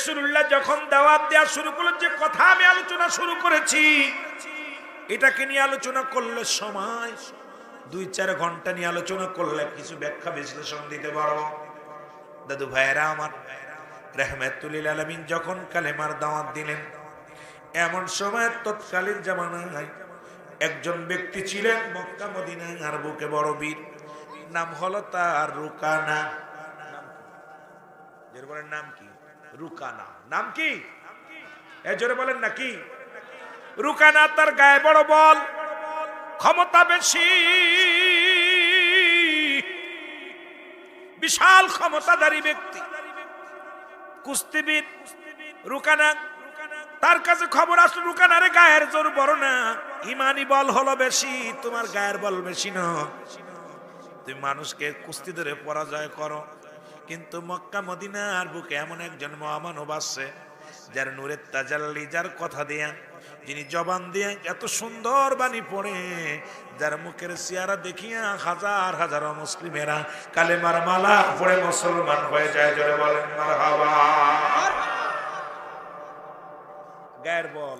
রাসূলুল্লাহ যখন দাওয়াত দেওয়া শুরু করলেন, যে কথা আমি আলোচনা শুরু করেছি এটাকে নিয়ে আলোচনা করলে সময় 2-4 ঘন্টা নিয়ে আলোচনা করলে কিছু ব্যাখ্যা বিশ্লেষণ দিতে পারবো। দাদু ভাইয়েরা আমার, রাহমাতুল লিল আলামিন যখন কালেমার দাওয়াত দিলেন, এমন সময় তৎকালীন জামানায় একজন ব্যক্তি ছিলেন মক্কা মদিনার বুকে বড় বীর, নাম হলো তার রুকানা। জোরে বলেন নাম কি? রুকানা। নাম কি? জোরে বলেন না কি? রুকানা। তার গায়ে বড় বল, ক্ষমতা বেশি, বিশাল ক্ষমতাধারী ব্যক্তি, কুস্তিবিদ রুকানা। তার কাছে খবর আসলো, রুকানারে গায়ের জোর বড় না, ইমানি বল হলো বেশি, তোমার গায়ের বল বেশি না, তুমি মানুষকে কুস্তি ধরে পরাজয় করো। কিন্তু মক্কা মদিনার বুকে এমন একজন মহামানব আছে, যার নূরের তাজাল্লি, যার কথা দিয়া, যিনি জবান দিয়ে এত সুন্দর বাণী পড়ে, যার মুখের চেহারা দেখিয়া হাজার হাজার মুসলিমেরা কালেমার মালা পড়ে মুসলমান হয়ে যায়। জোরে বলেন মারহাবা। গায়ের বল,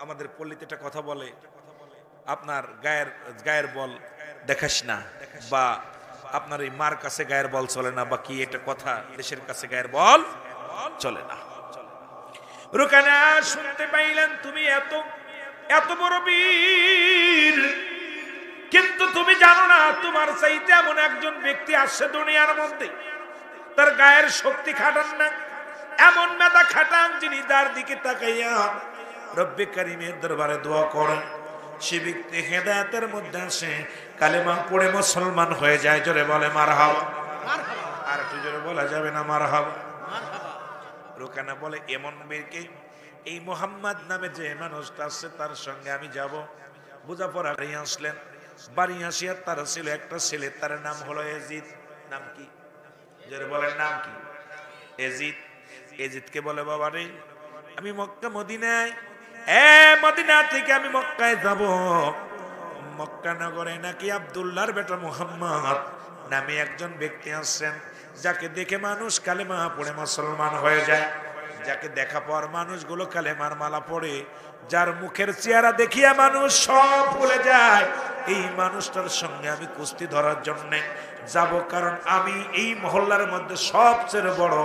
আমাদের পল্লীতে একটা কথা বলে, আপনার গায়ের বল দেখাস না, বা আপনার এই মার কাছে গায়ের বল চলে না, বা কি একটা কথা, দেশের কাছে গায়ের বল চলে না। রুকানা শুনতে পাইলেন, তুমি এত এত বড় বীর, কিন্তু তুমি জানো না তোমার চাইতে এমন একজন ব্যক্তি আসছে দুনিয়ার মধ্যে, তার গায়ের শক্তি খাটান না, এমন মেধা খাটান, যিনি তার দিকে তাকাইয়া রব্বে কারিমের দরবারে দোয়া করেন, সে ব্যক্তি হেদায়েতের মধ্যে আসে, কালেমা পড়ে মুসলমান হয়ে যায়। জোরে বলে মারহাবা। আর একটু জোরে বলা যাবে না মারহাবা? রুকানা বলে, এমন বীরকে, এই মোহাম্মদ নামে যে মানুষটা আছে তার সঙ্গে আমি যাব। বোঝাপড়া বাড়ি আসলেন, বাড়ি আসিয়া তার ছিল একটা ছেলে, তার নাম হলো এজিদ। নাম কি? জোরে বলেন নাম কি? এজিদ। এজিদকে বলে, বাবা রে, আমি মক্কা মদিনায়, মদিনা থেকে আমি মক্কায় যাব, মক্কা নগরে নাকি আব্দুল্লাহর বেটা মুহাম্মদ নামে একজন ব্যক্তি আছেন, যাকে দেখে মানুষ কালেমা পড়ে মুসলমান হয়ে যায়, যাকে দেখা পর মানুষগুলো কালেমার মালা পড়ে, যার মুখের চেহারা দেখিয়া মানুষ সব ভুলে যায়, এই মানুষটার সঙ্গে আমি কুস্তি ধরার জন্য যাব। কারণ আমি এই মহল্লার মধ্যে সবচেয়ে বড়,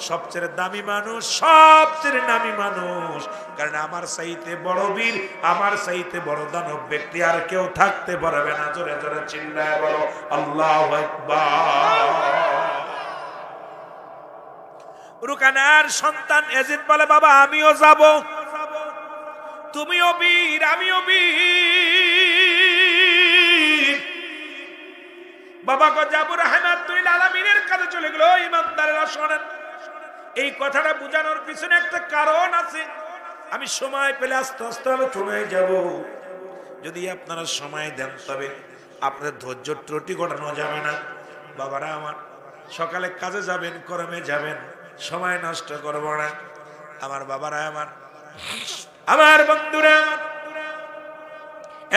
সবচেয়ে দামি মানুষ, সবচেয়ে নামী মানুষ, কারণ আমার চাইতে বড় বীর, আমার চাইতে বড় দানব ব্যক্তি আর কেউ থাকতে পারবে না। জোরে জোরে চিল্লায় বলো আল্লাহু আকবার। রুকানার সন্তান এজিদ বলে, বাবা আমিও যাব, তুমিও বীর, আমিও বীর, বাবা গো যাবো। রাহমাতুল লিল আলামিনের কাছে চলে গেল। ইমানদারেরা শোনেন, এই কথাটা বোঝানোর পিছনে একটা কারণ আছে, আমি সময় পেলে আস্তে আস্তে আলোচনায় যাব। যদি আপনারা সময় দেন তবে আপনাদের ধৈর্য ত্রুটি ঘটানো যাবে না। বাবারা আমার, সকালে কাজে যাবেন, কর্মে যাবেন, সময় নষ্ট করব না। আমার বাবারা আমার, আমার বন্ধুরা আমার,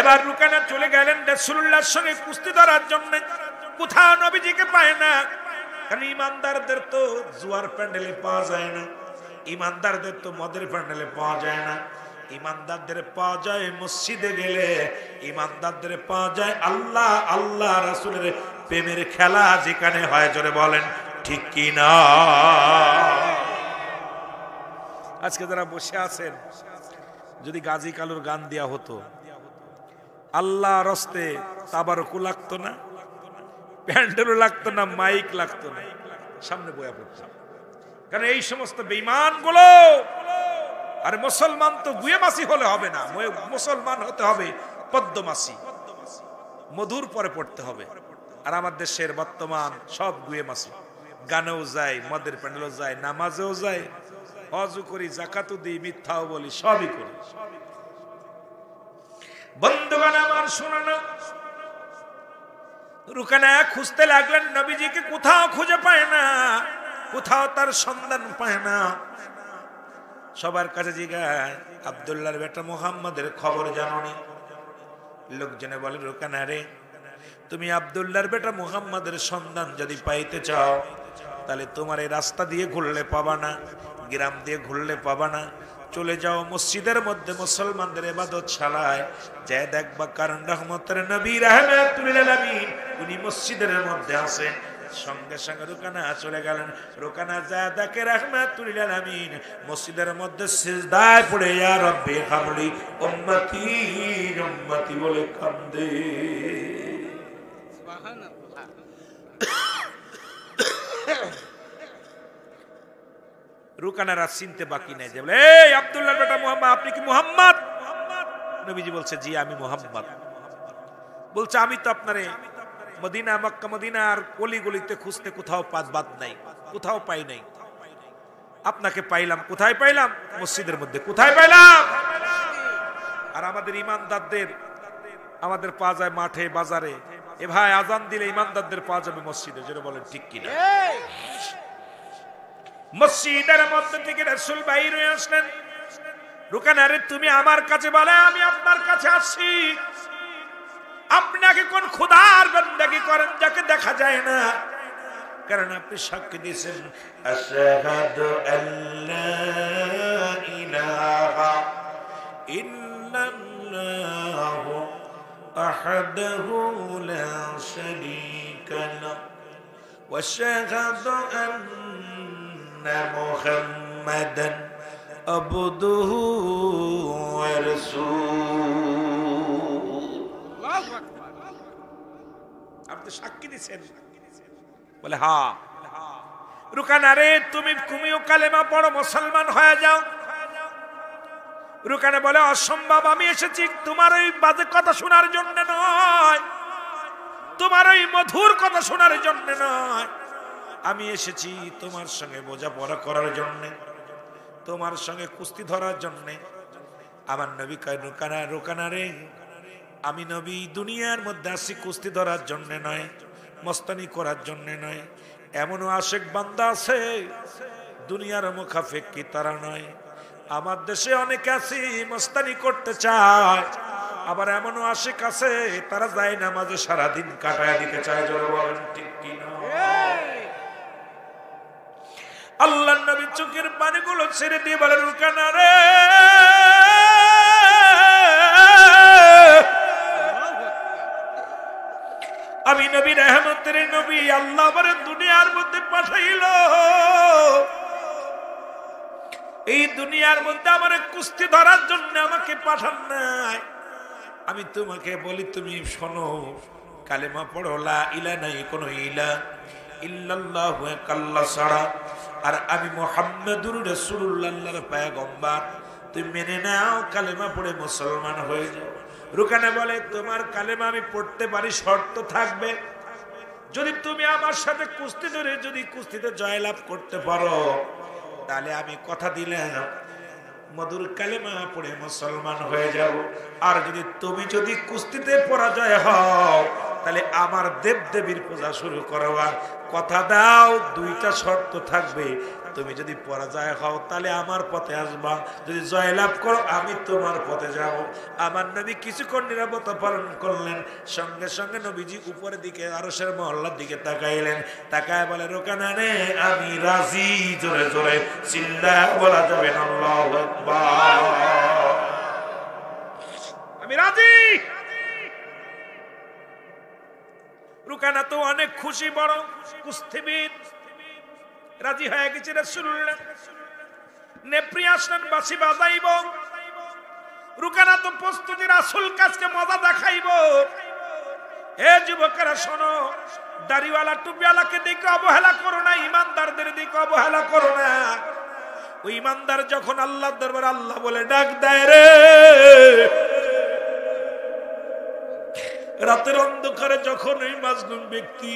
এবার রুকানা চলে গেলেন রাসূলুল্লাহর সঙ্গে কুস্তি ধরার জন্য। কোথাও নবীজিকে পায় না, কারণ ইমানদারদের তো জুয়ার প্যান্ডেলে পাওয়া যায় না, ইমানদারদের তো মদের প্যান্ডেলে পাওয়া যায় না, ইমানদারদের পাওয়া যায় মসজিদে গেলে, ইমানদারদের পাওয়া যায় আল্লাহ আল্লাহ রাসূলের প্রেমের খেলা যেখানে হয়। জোরে বলেন ঠিক কি না? আজকে যারা বসে আছেন, যদি গাজী কালুর গান দেয়া হতো, আল্লাহ রস্তে তাবারকু লাগতো না, প্যান্ডেলও লাগতো না, মাইক লাগতো না, সামনে বয়া পড়তাম। কারণ এই সমস্ত বেঈমান গুলো, আর মুসলমান তো গুয়ে মাসি হলে হবে না, মুসলমান হতে হবে পদ্মমাসি, মধুর পরে পড়তে হবে। আর আমার দেশের বর্তমান সব গুয়ে মাসি, গানেও যায়, মদের প্যান্ডেলও যায়, নামাজেও যায়, হজও করি, যাকাতও দিই, মিথ্যাও বলি, সবই করি। বন্ধুগণ আমার শুনুন, রুকানা খুঁজতে লাগলেন নবীজিকে, কোথাও খুঁজে পায় না, কোথাও তার সন্ধান পায় না। সবার কাছে জিজ্ঞাসা, আব্দুল্লাহর বেটা মুহাম্মদের খবর জানোনি? লোকজনে বলে, রুকানা রে, তুমি আব্দুল্লাহর বেটা মুহাম্মদের সন্ধান যদি পাইতে চাও, তাহলে তোমার এই রাস্তা দিয়ে ঘুরলে পাবা না, গ্রাম দিয়ে ঘুরলে পাবা না। চলে যাও মসজিদের মধ্যে মুসলমানদের ইবাদত শালায়, যে দেখবা কারণ রহমতের নবী রাহমাতুল লিল আলামিন উনি মসজিদের মধ্যে আছেন। সঙ্গে সঙ্গে রুকানা চলে গেলেন। রুকানা যা দেখে রাহমাতুল লিল আলামিন মসজিদের মধ্যে সিজদায় পড়ে ইয়া রব্বি হাবলি উম্মতি উম্মতি বলে কান্দে। সুবহানাল্লাহ। রুকানারা চিনতে বাকি নাই যে এই আব্দুল্লাহর বেটা মুহাম্মদ, আপনি কি মুহাম্মদ? নবীজি বলছে জি আমি মুহাম্মদ। বলছে আমি তো আপনারে মদিনা মক্কা মদিনার গলি গলিতে খুঁজতে কোথাও বাদ নাই, কোথাও পাই নাই, আপনাকে পাইলাম। কোথায় পাইলাম? মসজিদের মধ্যে। কোথায় পাইলাম? আর আমাদের ইমানদারদের আমাদের পাওয়া যায় মাঠে বাজারে। এ ভাই আজান দিলে ইমানদারদের পাওয়া যাবে মসজিদে, যেটা বলেন ঠিক কিনা? মসজিদের মধ্যে থেকে রাসূল বাইর হয়ে আসলেন। রুকানা রে তুমি আমার কাছে বলে আমি আপনার কাছে আসছি। আপনাকে কোন খোদার বন্দেগী করেন যাকে দেখা যায় না? কারণ আপনি সাক্ষী দিয়েছেন আশহাদু আল্লা ইলাহা ইল্লাল্লাহু আহাদাহু লা শারীকা লাহু ওয়া আশহাদু আন্না মুহাম্মাদান আবদুহু ওয়া রাসূলুহু। আপনি সাক্ষী দিয়েছেন? বলে হ্যাঁ। রুকানা রে তুমিও কালেমা পড়ো, মুসলমান হয়ে যাও। রুকানা বলে অসম্ভব, আমি এসেছি তোমার ওই বাজে কথা শোনার জন্য নয়, তোমার ওই মধুর কথা শোনার জন্য নয়, আমি এসেছি তোমার সঙ্গে বোঝাপড়া করার জন্য, তোমার সঙ্গে কুস্তি ধরার জন্য। আমার নবী কয় রুকানা রে আমি নবী দুনিয়ার মধ্যে আসি কুস্তি ধরার জন্য নয়, মস্তানি করার জন্য নয়। এমনও আশেক বান্দা আছে দুনিয়ার মুখাফেক্ষি তারা নয়। আমার দেশে অনেকে আছে মস্তানি করতে চায়, আবার এমনও আশেক আছে তারা যায় নামাজে সারাদিন কাটায় দিতে চায়। জোরে বলেন ঠিক কিনা? আল্লাহর নবী চোখের পানিগুলো ছেড়ে দিয়ে বলেন রুকানা রে আমি নবী রহমতের নবী, আল্লাহ আমারে দুনিয়ার মধ্যে পাঠাইলো। এই দুনিয়ার মধ্যে আমারে কুস্তি ধরার জন্য আমাকে পাঠান নাই। আমি তোমাকে বলি তুমি শোনো, কালেমা পড়ো লা ইলাহা নাই কোনো ইলাহ ইল্লাল্লাহু এক আল্লাহ ছাড়া, আর আমি মুহাম্মাদুর রাসূলুল্লাহর পয়গম্বর। তুমি মেনে নাও, কালেমা পড়ে মুসলমান হয়ে যাও। রুকানা বলে তোমার কালেমা আমি পড়তে পারি, শর্ত থাকবে যদি তুমি আমার সাথে কুস্তি ধরে যদি কুস্তিতে জয়লাভ করতে পারো, তাহলে আমি কথা দিলাম মধুর কালেমা পড়ে মুসলমান হয়ে যাব। আর যদি কুস্তিতে পরাজয় হও, তাহলে আমার দেব দেবীর পূজা শুরু করবা। কথা দাও দুইটা শর্ত থাকবে, তুমি যদি পরাজয় হও তাহলে আমার পথে আসবা, যদি জয়লাভ করো আমি তোমার পথে যাব। আমার নবী কিছুক্ষণ নীরবতা পালন করলেন। সঙ্গে সঙ্গে নবীজি উপরের দিকে আরশের মহল্লার দিকে তাকাইলেন। তাকায় বলে রুকানা রে আমি রাজি। জোরে জোরে চিল্লায় বলা যাবে না আল্লাহু আকবার, আমি রাজি। রুকানা তো অনেক খুশি, বড় কুস্তিবিদ, রাজি হয়ে গেছে। রাসূলুল্লাহ নেপ্রি আসলেন, বাঁশি বাজাইব। রুকানা তো প্রস্তুতি, রাসূল কাছে মজা দেখাইব। এ যুবকেরা শোনো, দাড়িওয়ালা টুপিওয়ালাকে দিকে অবহেলা করো না, ইমানদারদের দিকে অবহেলা করো না। ওই ইমানদার যখন আল্লাহর দরবারে আল্লাহ বলে ডাক দেয় রে, রাতের অন্ধকারে যখন ওই মাজলুম ব্যক্তি,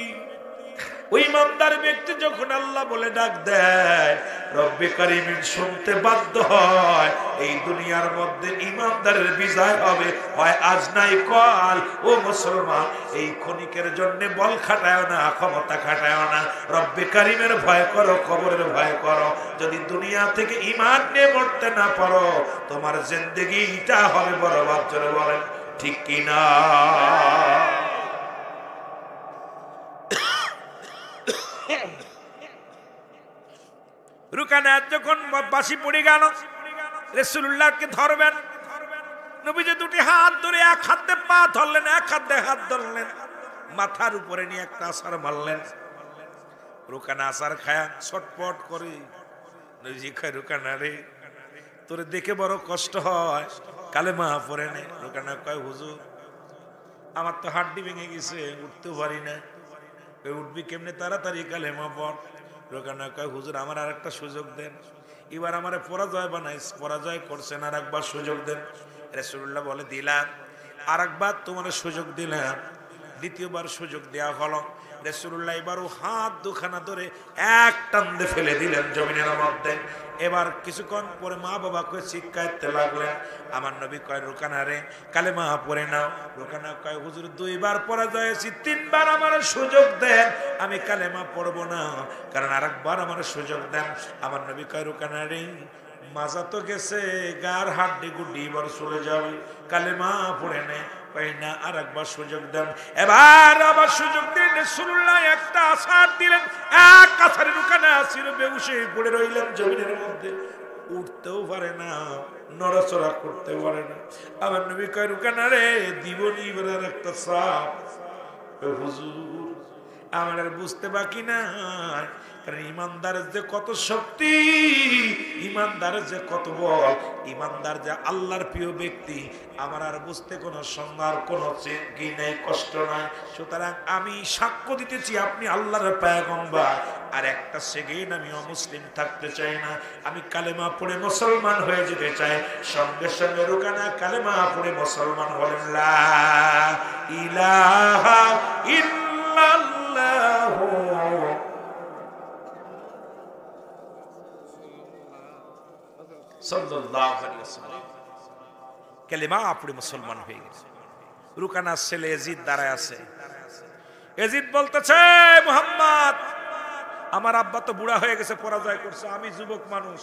ওই ইমানদার ব্যক্তি যখন আল্লাহ বলে ডাক দেয়, রব্বে কারীম শুনতে বাধ্য হয়। এই দুনিয়ার মধ্যে ইমানদারের বিজয় হবে, হয় আজ নাই কাল। ও মুসলমান, এই ক্ষণিকের জন্য বল খাটায় না, ক্ষমতা খাটায় না, রব্বে কারীমের ভয় করো, কবরের ভয় করো। যদি দুনিয়া থেকে ঈমান নিয়ে মরতে না পারো, তোমার জিন্দেগিটা হবে বরবাদ। জোরে বলেন ঠিক কিনা? রুকানা যখন বাসি পড়ে গেল, রাসূলুল্লাহকে ধরবেন, নবীজি দুটি হাত ধরে এক হাতে পা ধরলেন, এক হাতে হাত ধরলেন, মাথার উপরে নিয়ে একটা আছাড় মারলেন। রুকানা আছাড় খায়া ছটপট করে। নবীজি কয়, রুকানা রে, তোরে দেখে বড় কষ্ট হয়, কালেমা পড়ে নে। রুকানা কয়, হুজুর আমার তো হাড্ডি ভেঙে গেছে, উঠতেও পারি না। উঠবি কেমনে, তাড়াতাড়ি কালেমা পড়। রুকানা কয়, হুজুর আমার আর একটা সুযোগ দেন, এবার আমারে পরাজয় বানাইস, পরাজয় করছেন, আর একবার সুযোগ দেন। রাসূলুল্লাহ বলে, দিলাম। আর একবার তোমার সুযোগ দিলাম। দ্বিতীয়বার সুযোগ দেওয়া হলো। রাসূলুল্লাহ এবারও হাত দুখানা ধরে এক টান্দে ফেলে দিলেন জমিনের মধ্যে। এবার কিছুক্ষণ পরে মা বাবাকে শিক্ষাইতে লাগলেন। আমার নবী কয়, রুকানা রে, কালেমা পড়ে নাও। রুকানা কয়, হুজুর দুইবার পরাজয় হয়েছি, তিনবার আমার সুযোগ দেন, আমি কালেমা পড়বো না, কারণ আরেকবার আমার সুযোগ দেন। আমার নবী কয়, রুকানা রে, মাজা তো গেছে, গার হাড্ডি গুড্ডি এবার চলে যাবে, কালেমা পড়ে নে। না, আর একবার সুযোগ দেন। এবার আবার সুযোগ দিলেন। রাসূলুল্লাহ একটা আছাড় দিলেন, এক আছাড়ে রুকানা ছিল বেহুশে পড়ে রইলেন জমিনের মধ্যে, উঠতেও পারে না, নড়াচড়া করতে পারে না। আমার নবী কয়, রুকানা রে, দিবনি এবার একটা সাপ। হুজুর আমার আর বুঝতে বাকি নাই, কারণ ইমানদারের যে কত শক্তি, ইমানদারের যে কত বল, ইমানদার যে আল্লাহর প্রিয় ব্যক্তি, আমার আর বুঝতে কোনো সংজ্ঞার কোনো কি নেই, কষ্ট নাই। সুতরাং আমি সাক্ষ্য দিতেছি আপনি আল্লাহর পয়গম্বর, আর একটা সেকেন্ড আমি অমুসলিম থাকতে চাই না, আমি কালেমা পড়ে মুসলমান হয়ে যেতে চাই। সঙ্গে সঙ্গে রুকানা কালেমা পড়ে মুসলমান হলেন। লা ইলাহা ইল্লাল্লাহু সাল্লাল্লাহু আলাইহি ওয়াসাল্লাম কালেমা পড়ে মুসলমান হয়ে গেছে। রুকানার ছেলে ইয়াজিদ দাঁড়ায় আছে। ইয়াজিদ বলতেছে, মুহাম্মদ, আমার আব্বা তো বুড়া হয়ে গেছে, পরাজয় করছে, আমি যুবক মানুষ,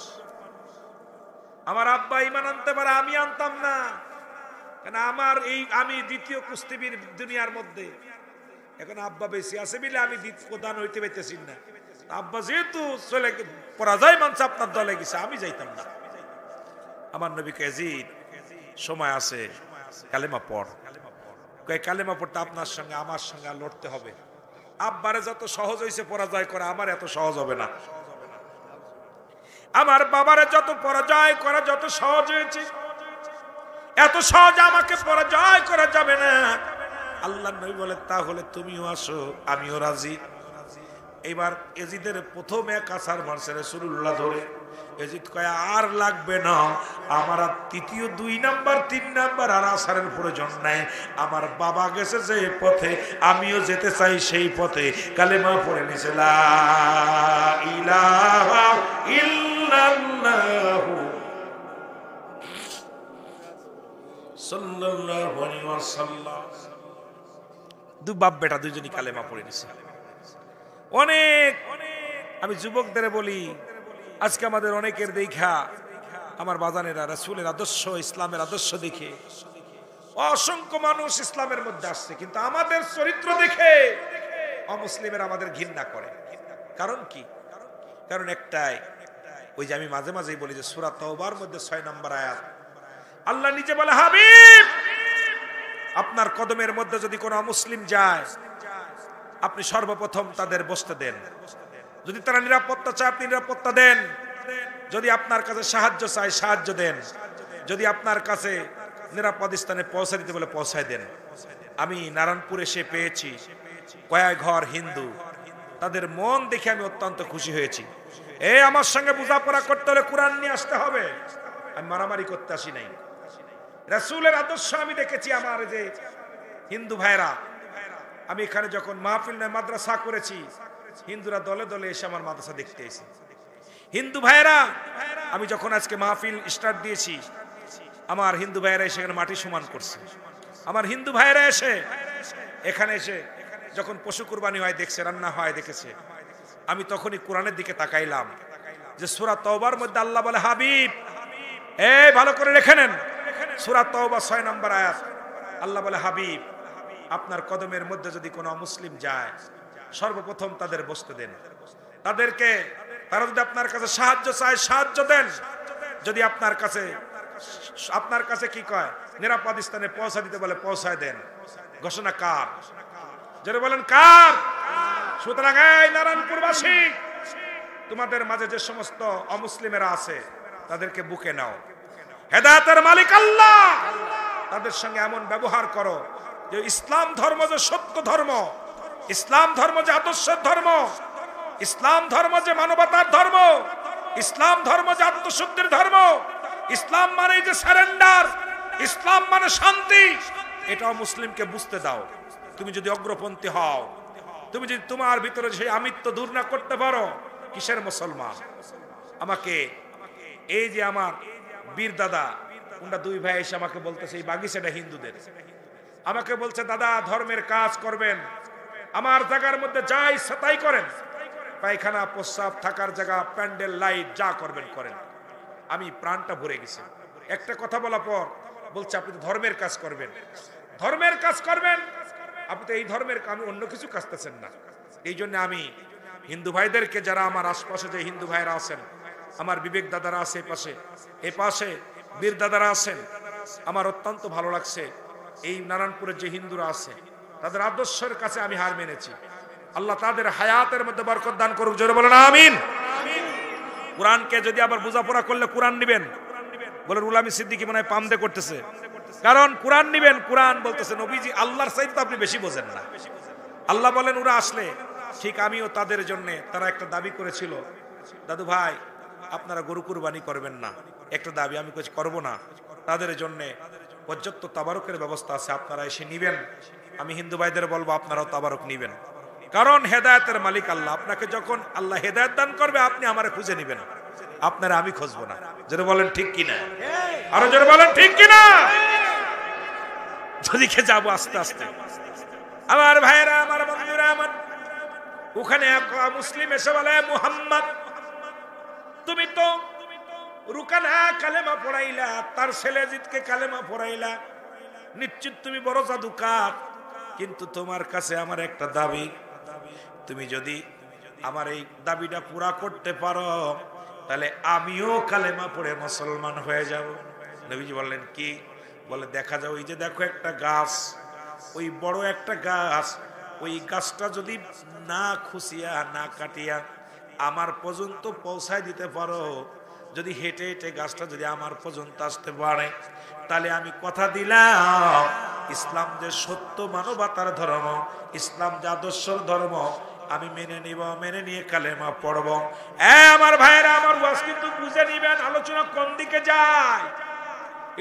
আমার আব্বা ঈমান আনতে পারে, আমি আনতাম না, কেন আমার আমি দ্বিতীয় কুস্তিবীর দুনিয়ার মধ্যে, এখন আব্বা বেশি আছে বলে আমি প্রধান হইতে পারতেছি না। আব্বা যেহেতু চলে পরাজয় মানছে, আপনার দলে গেছে, আমি যাইতাম না। আমার নবী কয়, ইয়াজিদ সময় আছে, কালেমা পড়। কয়, কালেমা পড়তে আপনার সঙ্গে আমার সঙ্গে লড়তে হবে। আব্বারে যত সহজ হয়েছে পরাজয় করা, আমার এত সহজ হবে না। আমার বাবারে যত পরাজয় করা যত সহজ হয়েছে, এত সহজ আমাকে পরাজয় করা যাবে না। আল্লাহর নবী বলে, তাহলে তুমিও আসো, আমিও রাজি। এবার ইয়াজিদের প্রথম এক আছাড় মারছে রাসূলুল্লাহ ধরে। ইয়াজিদ কয়, আর লাগবে না, আমার আর তৃতীয় 2 নাম্বার 3 নাম্বার আর আছাড়ের প্রয়োজন নাই। আমার বাবা গেছে যে পথে, আমিও যেতে চাই সেই পথে। কালেমা পড়ে নিছে, লা ইলাহা ইল্লাল্লাহু সাল্লাল্লাহু আলাইহি ওয়াসাল্লাম। দুই বাপ বেটা দুইজনই কালেমা পড়ে নিছে। অনেক আমি যুবকদের বলি, আজকে আমাদের অনেকের দেখা, আমার বাজানেরা রাসূলের আদর্শ, ইসলামের আদর্শ দেখে অসংখ্য মানুষ ইসলামের মধ্যে আসছে, কিন্তু আমাদের চরিত্র দেখে অমুসলিমের আমাদের ঘৃণা করে। কারণ কি? কারণ একটাই, ওই যে আমি মাঝে মাঝেই বলি যে সূরা তাওবার মধ্যে 6 নম্বর আয়াত আল্লাহ নিজে বলে, হাবিব, আপনার কদমের মধ্যে যদি কোনো অমুসলিম যায়, আপনি সর্বপ্রথম তাদের বসতে দেন। যদি তারা নিরাপত্তা চায়, আপনি নিরাপত্তা দেন। যদি আপনার কাছে সাহায্য চায়, সাহায্য দেন। যদি আপনার কাছে নিরাপদ স্থানে পৌঁছে দিতে বলে, পৌঁছায় দেন। আমি নারায়ণপুরে এসে পেয়েছি কয়েক ঘর হিন্দু, তাদের মন দেখে আমি অত্যন্ত খুশি হয়েছি। আমার সঙ্গে বোঝাপড়া করতে হলে কোরআন নিয়ে আসতে হবে, আমি মারামারি করতে আসি নাই। রাসূলের আদর্শ আমি দেখেছি। আমার যে হিন্দু ভাইরা, আমি এখানে যখন মাহফিল নয় মাদ্রাসা করেছি, হিন্দুরা দলে দলে এসে আমার মাদ্রাসা দেখতে এসে। হিন্দু ভাইরা, আমি যখন আজকে মাহফিল স্টার্ট দিয়েছি, আমার হিন্দু ভাইরা এসে এখানে মাটি সমান করছে। আমার হিন্দু ভাইরা এসে এখানে এসে যখন পশু কুরবানি হয় দেখছে, রান্না হয় দেখেছে, আমি তখনই কোরআনের দিকে তাকাইলাম যে সূরা তাওবার মধ্যে আল্লাহ বলে, হাবিব, ভালো করে রেখে নেন, সূরা তাওবা 6 নম্বর আয়াত আল্লাহ বলে, হাবিব, আপনার কদমের মধ্যে যদি কোনো মুসলিম যায়, সর্বপ্রথম তাদের বসতে দেন। তাদেরকে তারা যদি আপনার কাছে সাহায্য চায় সাহায্য দেন, যদি আপনার কাছে কি কয় নিরাপদ স্থানে পৌঁছা দিতে বলে পৌঁছায় দেন। ঘোষণা কার? যারা বলেন কার? সুতরাং এই নারায়ণপুরবাসী, তোমাদের মাঝে যে সমস্ত অমুসলিমেরা আছে তাদেরকে বুকে নাও। হেদায়েতের মালিক আল্লাহ, তাদের সঙ্গে এমন ব্যবহার করো যে ইসলাম ধর্ম যে সত্য ধর্ম, ইসলাম ধর্ম যে আদর্শের ধর্ম, ইসলাম ধর্ম যে মানবতার ধর্ম, ইসলাম ধর্ম যে আত্মশুদ্ধির ধর্ম, ইসলাম মানে যে সারেন্ডার, ইসলাম মানে শান্তি, এটাও মুসলিমকে বুঝতে দাও। তুমি যদি অগ্রপন্থী হও, তুমি যদি তোমার ভিতরে সেই আমিত্ব দূর না করতে পারো, কিসের মুসলমান? আমাকে এই যে আমার বীর দাদা, ওরা দুই ভাই এসে আমাকে বলতেছে এই বাগিচাটা হিন্দুদের। আমাকে বলছে দাদা ধর্মের কাজ করবেন, আমার জায়গার মধ্যে যা ইচ্ছা তাই করেন, পায়খানা প্রস্রাব থাকার জায়গা প্যান্ডেল লাইট যা করবেন করেন। আমি প্রাণটা ভরে গেছি। একটা কথা বলা পর বলছে আপনি তো ধর্মের কাজ করবেন, ধর্মের কাজ করবেন, আপনি তো এই ধর্মের আমি অন্য কিছু কাজতেছেন না। এই জন্য আমি হিন্দু ভাইদেরকে, যারা আমার আশপাশে যে হিন্দু ভাইরা আছেন, আমার বিবেক দাদারা আছে এ পাশে বীর দাদারা আছেন, আমার অত্যন্ত ভালো লাগছে। এই নারায়ণপুরের যে হিন্দুরা আছে তাদের আদর্শের কাছে আমি হার মেনেছি। আল্লাহ তাদের হায়াতের মধ্যে বরকত দান করুক, জোরে বলেন আমিন। কোরআনকে যদি আবার বোঝাপড়া করলে কোরআন নিবেন, বলে রুলামি সিদ্দিকী মনে হয় পামদে করতেছে, কারণ কোরআন নিবেন। কোরআন বলতেছে নবীজি আল্লাহর চাইতে তো আপনি বেশি বোঝেন না। আল্লাহ বলেন ওরা আসলে ঠিক আমিও তাদের জন্য, তারা একটা দাবি করেছিল, দাদু ভাই আপনারা গরু কুরবানি করবেন না, একটা দাবি। আমি কিছু করবো না, তাদের জন্য পর্যাপ্ত তাবারকের ব্যবস্থা আছে, আপনারা এসে নিবেন। আমি হিন্দু ভাইদের বলবো আপনারাও তাবারক নিবেন, কারণ হেদায়েতের মালিক আল্লাহ। আপনাকে যখন আল্লাহ হেদায়েত দান করবে আপনি আমারে খুঁজে নিবেন, আপনারা আমি খুঁজবো না। জোরে বলেন ঠিক কিনা, আরো জোরে বলেন ঠিক কিনা। যেদিকে যাবো আস্তে আস্তে আমার ভাইয়েরা, আমার বন্ধুরা, আমার ওখানে এক মুসলিম এসে বলে মুহাম্মদ তুমি তো রুকানা কালেমা পড়াইলা, তার ছেলে জিতকে কালেমা পড়াইলা, নিশ্চিত তুমি বড় জাদুকার, কিন্তু তোমার কাছে আমার একটা দাবি, তুমি যদি আমার এই দাবিটা পুরা করতে পারো তাহলে আমিও কালেমা পড়ে মুসলমান হয়ে যাব। নবীজি বললেন কি? বলে দেখা যাও ওই যে দেখো একটা গাছ, ওই বড় একটা গাছ, ওই গাছটা যদি না খুশিয়া না কাটিয়া আমার পর্যন্ত পৌঁছায় দিতে পারো, যদি হেঁটে হেঁটে গাছটা যদি আমার পর্যন্ত আসতে পারে, তাহলে আমি কথা দিলাম ইসলাম যে সত্য মানবতার ধর্ম, ইসলাম যে আদর্শের ধর্ম, আমি মেনে নিব, মেনে নিয়ে কালেমা পড়ব। আমার ভাইয়েরা, আমার ওয়াজ কিন্তু বুঝে নিবেন, আলোচনা কোন দিকে যায়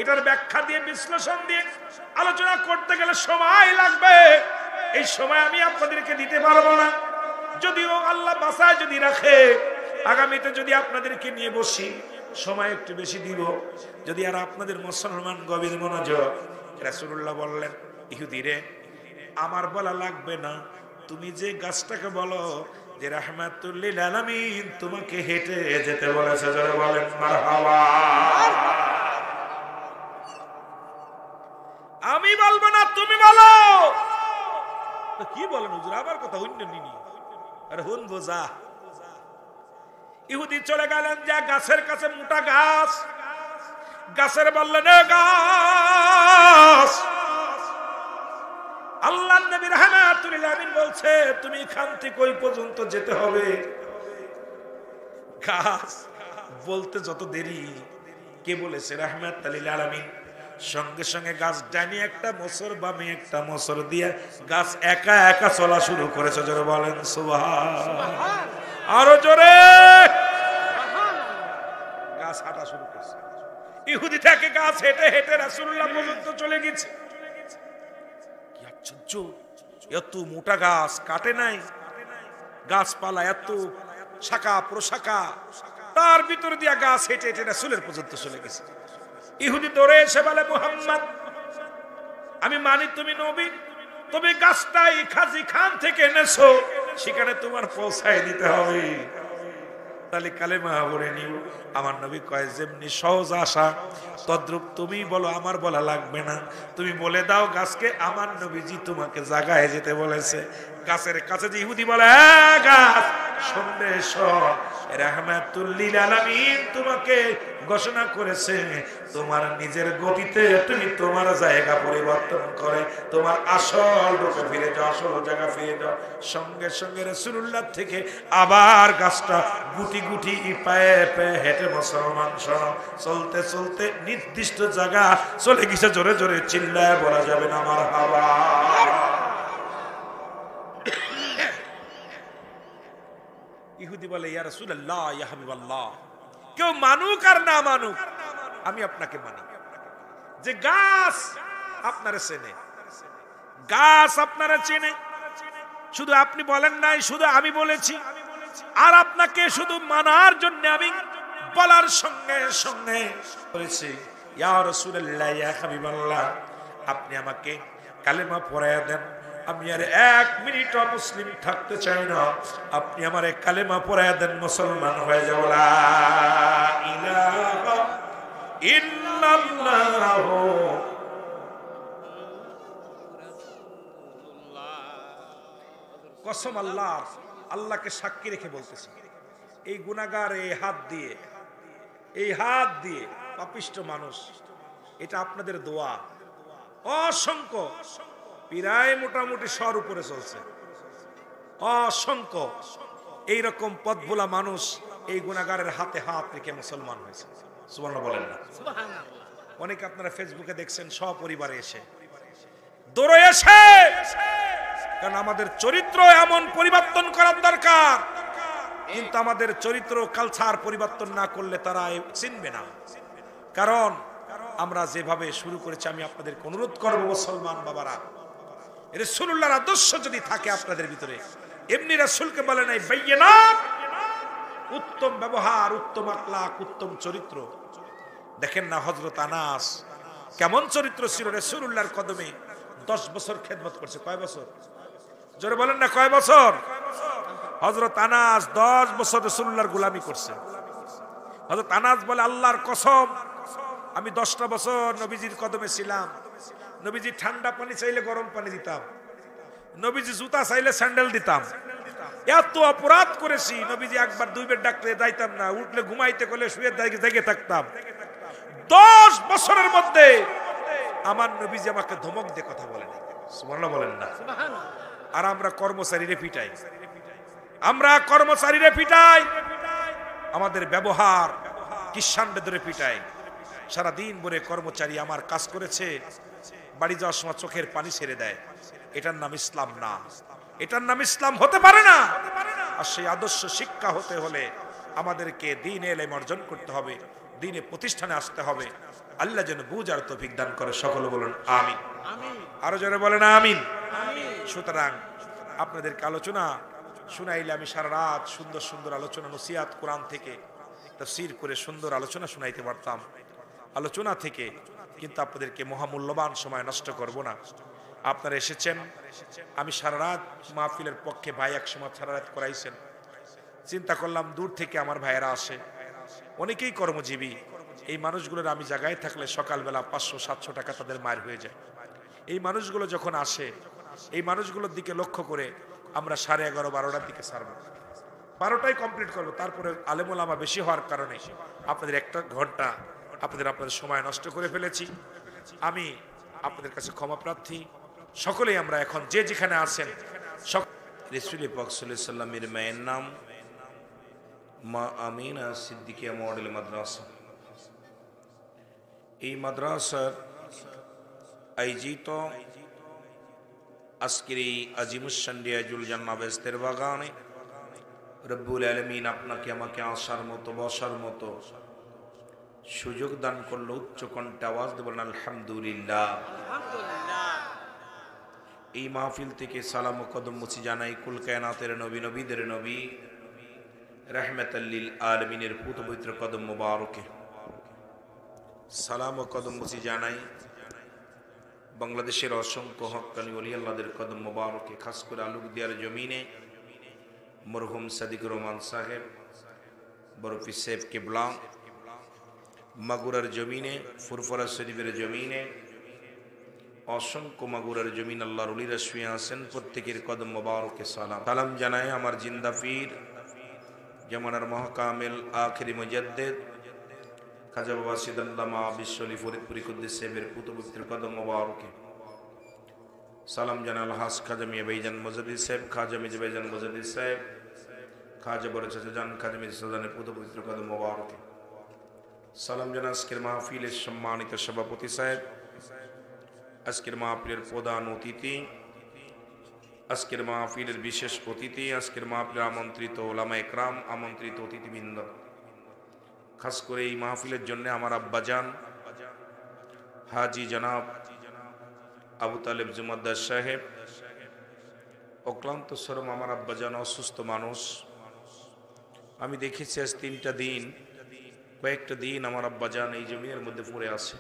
এটার ব্যাখ্যা দিয়ে বিশ্লেষণ দিয়ে আলোচনা করতে গেলে সময় লাগবে। এই সময় আমি আপনাদেরকে দিতে পারবো না। যদিও আল্লাহ বাসায় যদি রাখে, আগামীতে যদি আপনাদেরকে নিয়ে বসি সময় একটু বেশি দিব। যদি আর আপনাদের মুসলমান গভীর মনোযোগ। রাসূলুল্লাহ বললেন ইহুদি রে, আমার বলা লাগবে না, তুমি যে গাছটাকে বলো যে রাহমাতুল লিল আলামিন তোমাকে হেঁটে যেতে বলেছে, যারা বলেন মারহাবা। আমি বলবো না, তুমি বলো। কি বলেন হুজুর, আমার কথা হইন নি? আরে হুন বোঝা। ইহুদি চলে গেলেন, যা গাছের কাছে, মোটা গাছ, গাছের বললেন গাছ, আল্লাহর নবী রাহমাতুল লিল আলামিন বলছে তুমি এখান থেকে ওই পর্যন্ত যেতে হবে। গাছ বলতে যত দেরি, কে বলেছে? রাহমাতুল লিল আলামিন। সঙ্গে সঙ্গে গাছ ডানি একটা মোচড়, বামে একটা মোচড় দিয়ে গাছ একা একা চলা শুরু করেছে। জোরে বলেন সুবহান। আরো জোরে। গাছ হাঁটা শুরু করেছে। ইহুদি থেকে গাছ হেঁটে হেঁটে রাসূলুল্লাহ পর্যন্ত চলে গেছে। কি আশ্চর্য, এত মোটা গাছ কাটে নাই, গাছপালা এত শাখা প্রশাখা, তার ভিতর দিয়া গাছ হেঁটে হেঁটে রাসূলের পর্যন্ত চলে গেছে। ইহুদি দৌড়ে এসে বলে মুহাম্মদ আমি মানি তুমি নবী, তবে গাছটাই খাজি খান থেকে এনেছো, সেখানে তোমার পৌঁছায় দিতে হবে, তাহলে কালেমা পড়ে নিও। আমার নবী কয় যেমনি সহজ আশা তদ্রূপ তুমি বলো, আমার বলা লাগবে না, তুমি বলে দাও গাছকে আমার নবীজি তোমাকে জাগায় যেতে বলেছে। গাছের কাছে যে ইহুদি বলে গাছ সন্দেশ, রাহমাতুল লিল আলামিন তোমাকে ঘোষণা করেছে তোমার নিজের গতিতে তুমি তোমার জায়গা পরিবর্তন করে তোমার আসল রূপে ফিরে যাও, আসল জায়গা ফিরে যাও। সঙ্গে সঙ্গে রাসূলুল্লাহ থেকে আবার গাছটা গুটি গুটি পায়ে পায়ে হেঁটে মুসলমান শোনো চলতে চলতে নির্দিষ্ট জায়গা চলে গেছে। জোরে জোরে চিল্লায় বলা যাবে না মারহাবা। ইহুদি বলে ইয়া রাসূলুল্লাহ ইয়া হাবিবাল্লাহ, কেউ মানুক আর না মানুক আমি আপনাকে মানি। যে গাছ আপনারা চেনে, গাছ আপনারা চেনে, শুধু আপনি বলেন নাই, শুধু আমি বলেছি। আর আপনাকে শুধু মানার জন্য আমি বলার সঙ্গে সঙ্গে বলেছি ইয়া রাসূলুল্লাহ ইয়া হাবিবাল্লাহ, আপনি আমাকে কালেমা পড়ায়া দেন। আমি আর এক মিনিট মুসলিম থাকতে চাই না, আপনি আমার কালেমা পড়ায়া দেন, মুসলমান হয়ে যাব। লা ইলাহা ইল্লাল্লাহ। কসম আল্লাহ, আল্লাহকে সাক্ষী রেখে বলতেছি, এই গুনাহগার এই হাত দিয়ে পাপিষ্ট মানুষ, এটা আপনাদের দোয়া। অসংখ্য প্রায় মোটামুটি সর উপরে চলছে, অসংখ্য এইরকম পথভোলা মানুষ এই গুনাহগারের হাতে হাত রেখে মুসলমান হয়েছে। সুবহানাল্লাহ বলেন না? অনেকে আপনারা ফেসবুকে দেখছেন সপরিবারে এসে দৌড়ে এসে, কারণ আমাদের চরিত্র এমন পরিবর্তন করার দরকার। কিন্তু আমাদের চরিত্র কালচার পরিবর্তন না করলে তারা চিনবে না। কারণ আমরা যেভাবে শুরু করেছি, আমি আপনাদেরকে অনুরোধ করব মুসলমান বাবারা, রাসূলুল্লাহর আদর্শ যদি থাকে আপনাদের ভিতরে, এমনি রাসূলকে বলে নাই বাইয়িনাত, উত্তম ব্যবহার, উত্তম আখলাক, উত্তম চরিত্র। দেখেন না হযরত আনাস কেমন চরিত্র ছিল, রাসূলুল্লাহর কদমে 10 বছর খেদমত করছে। কয় বছর? জোরে বলেন না, কয় বছর? হযরত আনাস 10 বছর রাসূলুল্লাহর গোলামি করছে। হযরত আনাস বলে আল্লাহর কসম, আমি 10টা বছর নবীজির কদমে ছিলাম। নবীজি ঠান্ডা পানি চাইলে গরম পানি দিতাম, নবীজি জুতা চাইলে স্যান্ডেল দিতাম। এত অপরাধ করেছি, নবীজি একবার দুইবার ডাকলে যাইতাম না, উঠলে ঘুমাইতে করলে শুয়ে জেগে থাকতাম। 10 বছরের মধ্যে আমার নবীজি আমাকে ধমক দিয়ে কথা বলেন। সুবহানাল্লাহ বলেন না? আর আমরা কর্মচারীরে পিটাই, আমরা কর্মচারীরে পিটাই, আমাদের ব্যবহার কিষানদের ধরে পিটাই। সারাদিন ভরে কর্মচারী আমার কাজ করেছে, বাড়ি যাওয়ার সময় চোখের পানি ছেড়ে দেয়। এটার নাম ইসলাম না, এটার নাম ইসলাম হতে পারে না। আর সেই আদর্শ শিক্ষা হতে হলে আমাদেরকে দ্বীনে ইলম অর্জন করতে হবে, দ্বীনে প্রতিষ্ঠানে আসতে হবে। আল্লাহ যেন বুঝার তৌফিক দান করে। সকলে বলেন আমিন। আরো জোরে বলেন আমিন। সুতরাং আপনাদেরকে আলোচনা শুনাইলে আমি সারা রাত সুন্দর সুন্দর আলোচনা, নসিহত কোরআন থেকে তাফসীর করে সুন্দর আলোচনা শুনাইতে পারতাম। আলোচনা থেকে কিন্তু আপনাদেরকে মহামূল্যবান সময় নষ্ট করব না। আপনারা এসেছেন, আমি সারা রাত মাহফিলের পক্ষে, ভাই এক সময় সারা রাত করাইছেন। চিন্তা করলাম দূর থেকে আমার ভাইয়েরা আসে, অনেকেই কর্মজীবী। এই মানুষগুলোর আমি জায়গায় থাকলে সকালবেলা 500-700 টাকা তাদের মার হয়ে যায়। এই মানুষগুলো যখন আসে, এই মানুষগুলোর দিকে লক্ষ্য করে আমরা 11:30-12টার দিকে ছাড়বো, 12টায় কমপ্লিট করবো। তারপরে আলেম ওলামা বেশি হওয়ার কারণে আপনাদের 1 ঘন্টা আপনাদের সময় নষ্ট করে ফেলেছি। আমি আপনাদের কাছে ক্ষমা প্রার্থী। সকলেই আমরা এখন যে যেখানে আছেন, রাসূল পাক সাল্লাল্লাহু আলাইহি সাল্লামের মায়ের নাম মা আমিনা সিদ্দিকিয়া মডেল মাদ্রাসা। এই মাদ্রাসার আয়োজিত আজকের এই আজিমুশান রিয়াজুল জান্নাহ বেহেশতের বাগানে রব্বুল আলামিন আপনাকে আমাকে আসার মতো, বসার মতো সুযোগ দান করলো। উচ্চ কণ্ঠে আওয়াজ দিয়ে বলেন আলহামদুলিল্লাহ। এই মাহফিল থেকে সালাম ও কদম মুছি জানাই কুল কায়নাতের নবী, নবীদের নবী, রাহমাতাল লিল আলামিনের পুত পবিত্র কদম মোবারকে। সালাম ও কদম মুছি জানাই বাংলাদেশের অসংখ্য হক্কানি ওলি আল্লাহদের কদম মোবারকে। খাস করে আলুকদিয়ার জমিনে মরহুম সাদিকুর রহমান সাহেব বরফি সাহেব কিবলা, মাগুরার জমিনে, ফুরফুরা শরীফের জমিনে, অসংখ্য মাগুরার জমিন আল্লাহর ওলিরা শুয়ে আছেন, প্রত্যেকের কদম মোবারকে সালাম জানায় আমার জিন্দা পীর জামানার মহাকামিল আখিরি মুজাদ্দিদ খাজা বাবা সিদাল্লামা বিশ্বলি ফরিদপুরি কুদ্দুস সাহেবের পুতপবিত্র কদম মোবারকে সালাম জানাল হাস খাজা মিয়া ভাইজান মুজাদ্দিদ সাহেব, খাজা মির্জা ভাইজান মুজাদ্দিদ সাহেব, খাজা বড় চাচা জান খাজা মির্জা সাজানের পুতপবিত্র কদম মোবারকে সালাম জানা আজকের মাহফিলের সম্মানিত সভাপতি সাহেব, আজকের মাহফিলের প্রধান অতিথি, আজকের মাহফিলের বিশেষ অতিথি, আজকের মাহফিলের আমন্ত্রিত ওলামা একরাম, আমন্ত্রিত অতিথিবৃন্দ, খাস করে এই মাহফিলের জন্য আমার আব্বাজান হাজি জনাব আবু তালেব জুমাদ্দার সাহেব, অক্লান্ত শ্রম আমার আব্বাজান, অসুস্থ মানুষ। আমি দেখেছি আজ কয়েকটা দিন আমার আব্বাজান এই জমিনের মধ্যে পড়ে আছে।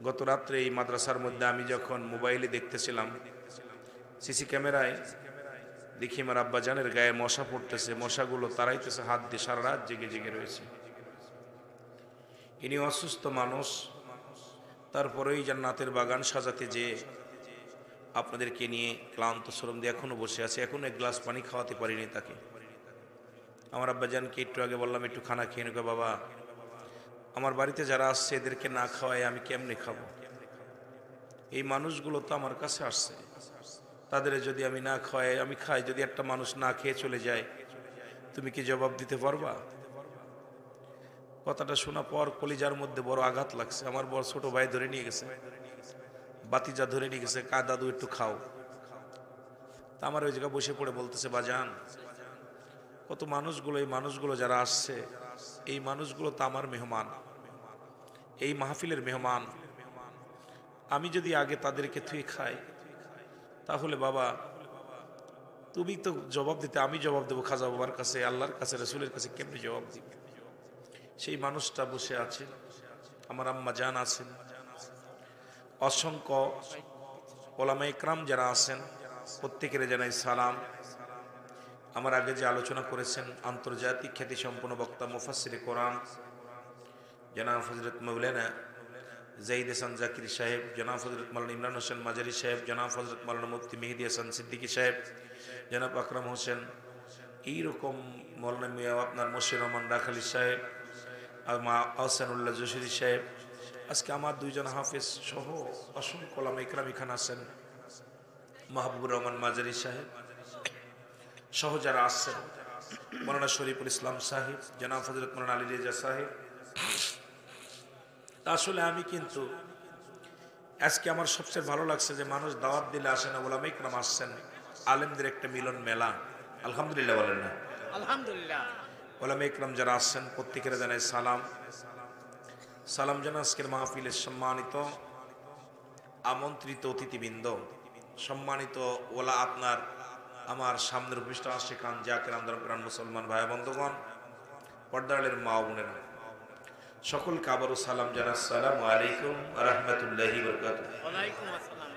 গত রাত্রে এই মাদ্রাসার মধ্যে আমি যখন মোবাইলে দেখতেছিলাম, সিসি ক্যামেরায় দেখি আমার আব্বাজানের গায়ে মশা পড়তেছে, মশাগুলো তাড়াইতেছে হাত দিয়ে, সারা রাত জেগে জেগে রয়েছে। ইনি অসুস্থ মানুষ, তারপরেই জান্নাতের বাগান সাজাতে যে আপনাদেরকে নিয়ে ক্লান্ত শ্রম দিয়ে এখনো বসে আছে, এখনো এক গ্লাস পানি খাওয়াতে পারিনি তাকে। আমার আব্বাজানকে একটু আগে বললাম একটু খানা খেয়ে নেবে বাবা, আমার বাড়িতে যারা আসছে এদেরকে না খাওয়াই আমি কেমনে খাবো? এই মানুষগুলো তো আমার কাছে আসছে, তাদের যদি আমি না খাওয়াই, আমি খাই, যদি একটা মানুষ না খেয়ে চলে যায় তুমি কি জবাব দিতে পারবা? কথাটা শোনা পর কলিজার মধ্যে বড় আঘাত লাগছে। আমার বড় ছোট ভাই ধরে নিয়ে গেছে, বাতিজা ধরে নিয়ে গেছে, কা দাদু একটু খাও। তা আমার ওই জায়গায় বসে পড়ে বলতেছে বাজান, কত মানুষগুলো, এই মানুষগুলো যারা আসছে এই মানুষগুলো তো আমার মেহমান, এই মাহফিলের মেহমান। আমি যদি আগে তাদেরকে থুয়ে খাই তাহলে বাবা তুমি তো জবাব দিতে, আমি জবাব দেবো খাজা বাবার কাছে, আল্লাহর কাছে, রসুলের কাছে কেমনি জবাব দিব? সেই মানুষটা বসে আছে, আমার আম্মা জান আছেন, অসংখ্য ওলামা ইকরাম যারা আছেন প্রত্যেকের জানাই সালাম। আমার আগে যে আলোচনা করেছেন আন্তর্জাতিক খ্যাতিসম্পন্ন বক্তা মুফাসসিরে কোরআন জনাব হযরত মাওলানা জাহিদ হাসান জাকির সাহেব, জনাব হযরত মাওলানা ইমরান হোসেন মাজারি সাহেব, জনাব হযরত মাওলানা মুফতি মেহেদী হাসান সিদ্দিকী সাহেব, জনাব আকরাম হোসেন, এইরকম মাওলানা মিয়া আপনার মশির রহমান রাখালি সাহেব, আর মা আহসানুল্লাহ জসিরি সাহেব, আজকে আমার দুইজন হাফেজ সহ অসংখ্য ওলামা ইকরাম এখানে আছেন, মাহবুবুর রহমান মাজারি সাহেব সহ যারা আসছেন, মাওলানা শরীফুল ইসলাম সাহেব, জনাব হযরত মাওলানা আলী রেজা সাহেব। আসলে আমি কিন্তু আজকে আমার সবচেয়ে ভালো লাগছে যে মানুষ দাওয়াত দিলে আসে না, ওলামা ইকরাম আসছেন, আলেমদের একটা মিলন মেলা। আলহামদুলিল্লাহ বলেন না? আলহামদুলিল্লাহ। ওলামা ইকরাম যারা আসছেন প্রত্যেকের জানাই সালাম। সালাম জানা আজকের মাহফিলের সম্মানিত আমন্ত্রিত অতিথিবৃন্দ, সম্মানিত ওলা আপনার আমার সামনের উপস্থিত আশিকান জাকির আমদান মুসলমান ভাই বন্ধুগণ, পর্দারের মা বোনেরা, সকলকে আবারও সালাম জানা, আসসালামু আলাইকুম ওয়া রাহমাতুল্লাহি ওয়া বারাকাতুহু। ওয়ালাইকুম আসসালাম।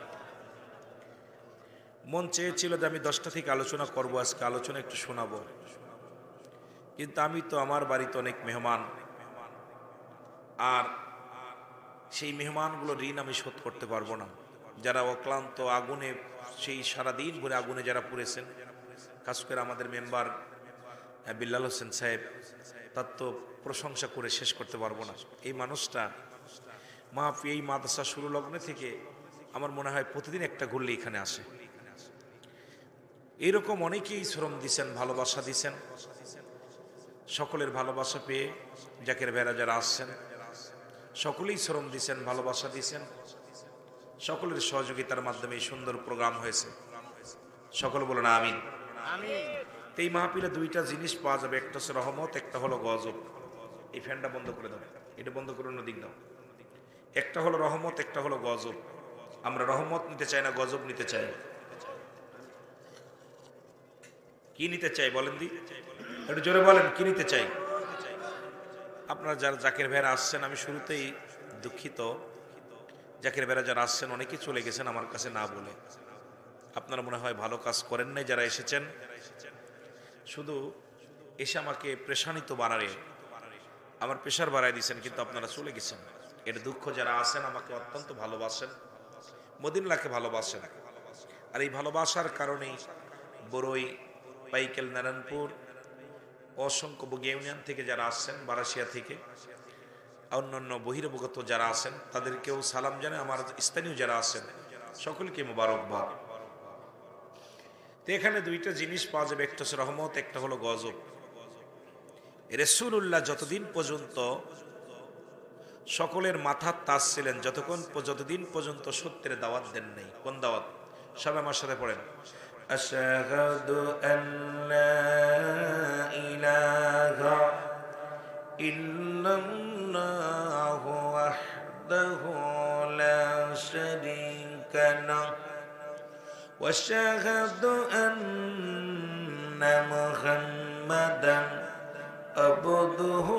মন চেয়েছিল যে আমি 10টা থেকে আলোচনা করব, আজকে আলোচনা একটু শোনাবো, কিন্তু আমি তো আমার বাড়িতে অনেক মেহমান, আর সেই মেহমানগুলোর ঋণ আমি শোধ করতে পারবো না। যারা অক্লান্ত আগুনে, সেই সারাদিন ভরে আগুনে যারা পুড়েছেন, খাস করে আমাদের মেম্বার বিল্লাল হোসেন সাহেব, তার তো প্রশংসা করে শেষ করতে পারবো না। এই মানুষটা এই মাদ্রাসা শুরু লগ্নে থেকে আমার মনে হয় প্রতিদিন একটা ঘুরলে এখানে আসে। এইরকম অনেকেই শ্রম দিছেন, ভালোবাসা দিছেন, সকলের ভালোবাসা পেয়ে জাকের ভাইরা যারা আসছেন সকলেই শ্রম দিছেন, ভালোবাসা দিছেন, সকলের সহযোগিতার মাধ্যমে এই সুন্দর প্রোগ্রাম হয়েছে। সকল বলেন আমিন। এই মাহফিলে দুইটা জিনিস পাওয়া যাবে, একটা হচ্ছে রহমত, একটা হলো গজব। এই ফ্যানটা বন্ধ করে দাও, এটা বন্ধ করে অন্য দিক দাও। একটা হলো রহমত, একটা হলো গজব। আমরা রহমত নিতে চাই না, গজব নিতে চাই। কি নিতে চাই বলেন দি, একটু জোরে বলেন, কি নিতে চাই? আপনারা যারা জাকের ভাইরা আসছেন, আমি শুরুতেই দুঃখিত, জাকের ভাইরা যারা আসছেন অনেকেই চলে গেছেন আমার কাছে না বলে। আপনারা মনে হয় ভালো কাজ করেন নাই যারা এসেছেন, শুধু এসে আমাকে প্রেশানিত বাড়ারে, আমার প্রেশার বাড়াই দিয়েছেন, কিন্তু আপনারা চলে গেছেন। এটা দুঃখ। যারা আছেন আমাকে অত্যন্ত ভালোবাসেন, মদিনাকে ভালোবাসেন, আর এই ভালোবাসার কারণেই বড়ই, পাইকেল, নারায়ণপুর, অসংখ্য বগি ইউনিয়ন থেকে যারা আসছেন, বারাসিয়া থেকে অন্যান্য বহির্ভূত যারা আছেন তাদেরকেও সালাম জানাই। আমার স্থানীয় যারা আছেন সকলকে মোবারকবাদ। তো এখানে দুইটা জিনিস পাওয়া যাবে, একটা হচ্ছে রহমত, একটা হলো গজব। রাসূলুল্লাহ যতদিন পর্যন্ত সকলের মাথার তাজ ছিলেন, যতদিন পর্যন্ত সত্যের দাওয়াত দেন নাই। কোন দাওয়াত? সবাই আমার সাথে পড়েন, আশহাদু আল্লা ইলাহা ইল্লাল্লাহু ওয়াহদাহু লা শারীকা লাহু ওয়া আশহাদু আন্না মুহাম্মাদান আবদুহু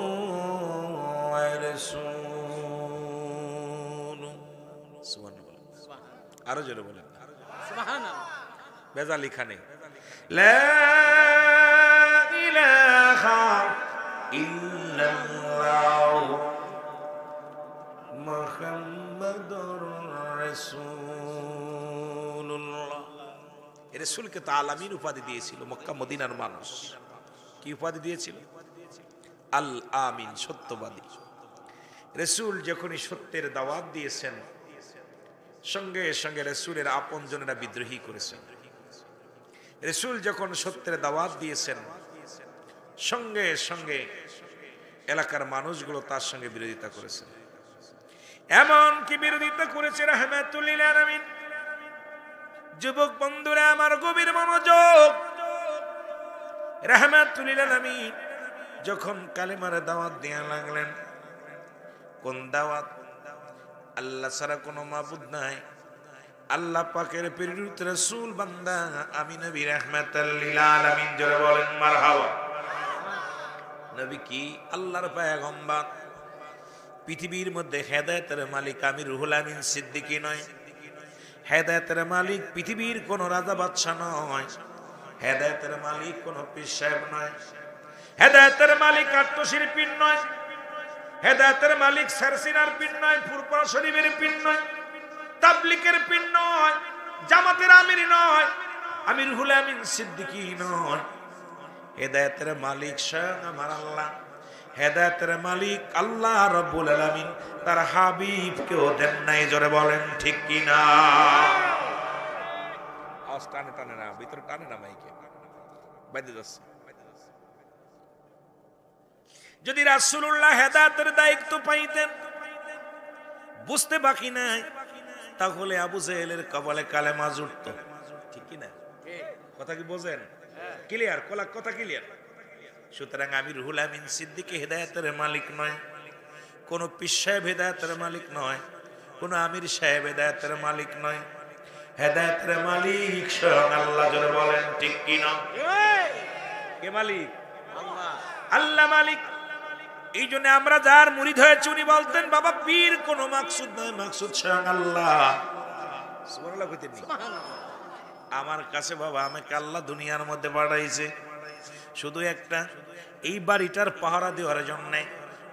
ওয়া রাসূলুহু। সুবহানাল্লাহ। আরো জোরে বলেন সুবহানাল্লাহ। বেজাল এখানে লা ইলাহা ইল্লাল্লাহু মুহাম্মাদুর রাসূলুল্লাহ। এর রাসূলকে তো আলামিন উপাধি দিয়েছিল মক্কা মদিনার মানুষ। কি উপাধি দিয়েছিল? আল আমিন, সত্যবাদী। রাসূল যখনই সত্যের দাওয়াত দিয়েছেন, সঙ্গে সঙ্গে রাসূলের আপনজনেরা বিদ্রোহী করেছেন। রাসূল যখন সত্যের দাওয়াত দিয়েছেন, সঙ্গে সঙ্গে এলাকার মানুষগুলো তার সঙ্গে বিরোধিতা করেছে। এমন কি বিরোধিতা করেছে রাহমাতুল লিল আলামিন। যুবক বন্ধুরা আমার গভীর মনোযোগ। রাহমাতুল লিল আলামিন যখন কালেমার দাওয়াত দেয়া লাগলেন, কোন দাওয়াত? আল্লাহ ছাড়া কোনো মাবুদ নাই, আল্লাহ পাকের প্রেরিত রাসূল বান্দা আমি নবী রাহমাতুল লিল আলামিন। জোরে বলেন মারহাবা। নবী কি? আল্লাহর পয়গম্বর। পৃথিবীর মধ্যে হেদায়েতের মালিক আমি রুহুল আমিন সিদ্দিকী নয়। হেদায়েতের মালিক পৃথিবীর কোন রাজা বাদশা নয়। হেদায়েতের মালিক কোন পীর সাহেব নয়। হেদায়েতের মালিক আত্মশিল্পীর নয়। হেদায়েতের মালিক সারসিনার পীর নয়, ফুরফুরা শরীফের পীর নয়, তাবলীগের পীর নয়, জামাতের আমির নয়, আমি রুহুল আমিন সিদ্দিকী নয়। হেদায়েতের মালিক স্বয়ং আমার আল্লাহ। হেদায়েতের মালিক আল্লাহ রাব্বুল আলামিন তার হাবিবকেও দেন নাই। জোরে বলেন ঠিক কি না? আওয়াজ টানে টানে না, ভিতরে টানে না, মাইকে বাইরে যাচ্ছে। যদি রাসূলুল্লাহ হেদায়েতের দায়িত্ব পাইতেন, বুঝতে বাকি নাই, তাহলে আবু জেহেলের কপালে কালেমা জুটতো। ঠিক কি না? কথা কি বোঝেন? ক্লিয়ার? কথা ক্লিয়ার? সুতরাং আমি রুহুল আমিন সিদ্দিকী হেদায়েতের মালিক নয়, কোন পীর সাহেব হেদায়েতের মালিক নয়, কোন আমির সাহেব হেদায়েতের মালিক নয়। হেদায়েতের মালিক স্বয়ং আল্লাহ। জোরে বলেন ঠিক কি না? কে মালিক? আল্লাহ। আল্লাহ মালিক। এই জন্য আমরা যার মুরিদ হয়েছি উনি বলতেন, বাবা পীর কোনো মাকসুদ নয়, মাকসুদ স্বয়ং আল্লাহ। সুবহানাল্লাহ কইতেন নি? আমার কাছে বাবা আমাকে আল্লাহ দুনিয়ার মধ্যে পাঠাইছে শুধু একটা এই বাড়িটার পাহারা দেওয়ার জন্য।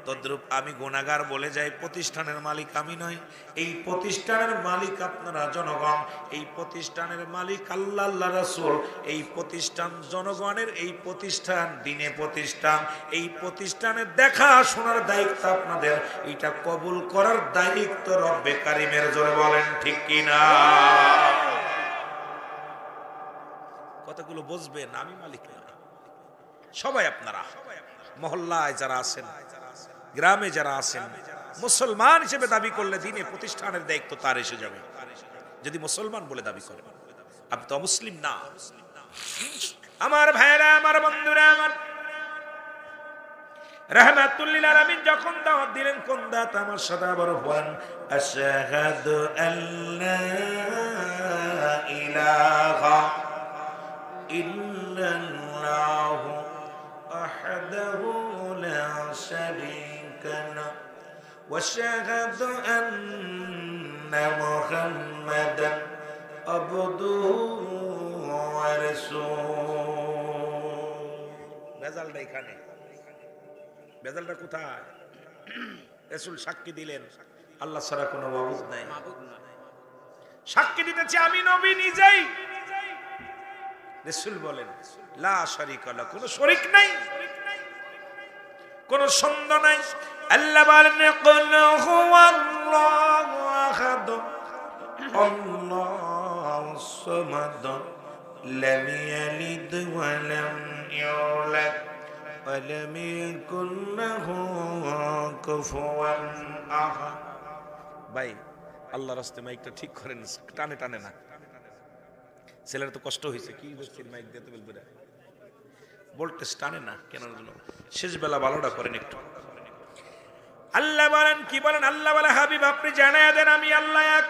তদ্রূপ আমি গুনাহগার বলে যাই, প্রতিষ্ঠানের মালিক আমি নই, এই প্রতিষ্ঠানের মালিক আপনারা জনগণ। এই প্রতিষ্ঠানের মালিক আল্লাহ, আল্লাহ রাসূল। এই প্রতিষ্ঠান জনগণের, এই প্রতিষ্ঠান দ্বীনে প্রতিষ্ঠান। এই প্রতিষ্ঠানের দেখাশোনার দায়িত্ব আপনাদের, এটা কবুল করার দায়িত্ব রব্বে কারিমের। জোরে বলেন ঠিক কি না? কথাগুলো বুঝবেন, আমি মালিক না, সবাই আপনারা। মহল্লায় যারা আছেন, গ্রামে যারা আছেন, মুসলমান হিসেবে দাবি করলে দ্বীনে প্রতিষ্ঠানের দায়িত্ব তার এসে যাবে। যদি মুসলমান বলে দাবি করেন, আপনি তো অমুসলিম না। আমার ভাইরা, আমার বন্ধুরা, আমার রাহমাতুল লিল আলামিন যখন দাওয়াত দিলেন, কোন দাওয়াত? আমার সাথে আবার বলেন, আশহাদু আল্লা ইলাহা ইল্লাল্লাহু ওয়াহদাহু লা শারীকা লাহু ওয়া আশহাদু আন্না মুহাম্মাদান আবদুহু ওয়া রাসূলুহু। বেজালটা এখানে। বেজালটা কোথায়? রাসূল সাক্ষী দিলেন আল্লাহ ছাড়া কোনো মাবুদ নাই। সাক্ষী দিতেছি আমি নবী নিজেই। রাসূল বলেন লা শারীকা লাহু, কোনো শরীক নাই। কোন ছন্দ নাই। আল্লাহ বলেন কুল হুয়াল্লাহু আহাদ আল্লাহুস সামাদ লাম ইয়ালিদ ওয়া লাম ইউলাদ ওয়া লাম ইয়াকুল লাহু কুফুয়ান আহাদ। ভাই আল্লাহর রাস্তে মাইকটা ঠিক করেন, টানে টানে না। ছেলের তো কষ্ট হয়েছে, কি বলছেন মাইক দিতে বলবে না, ভোল্টেজ টানে না কেন জন্য। শেষ বেলা ভালোটা করেন একটু। আল্লাহ বলেন কি বলেন? আল্লাহ বলে হাবিব আপনি জানিয়ে দেন আমি আল্লাহ এক।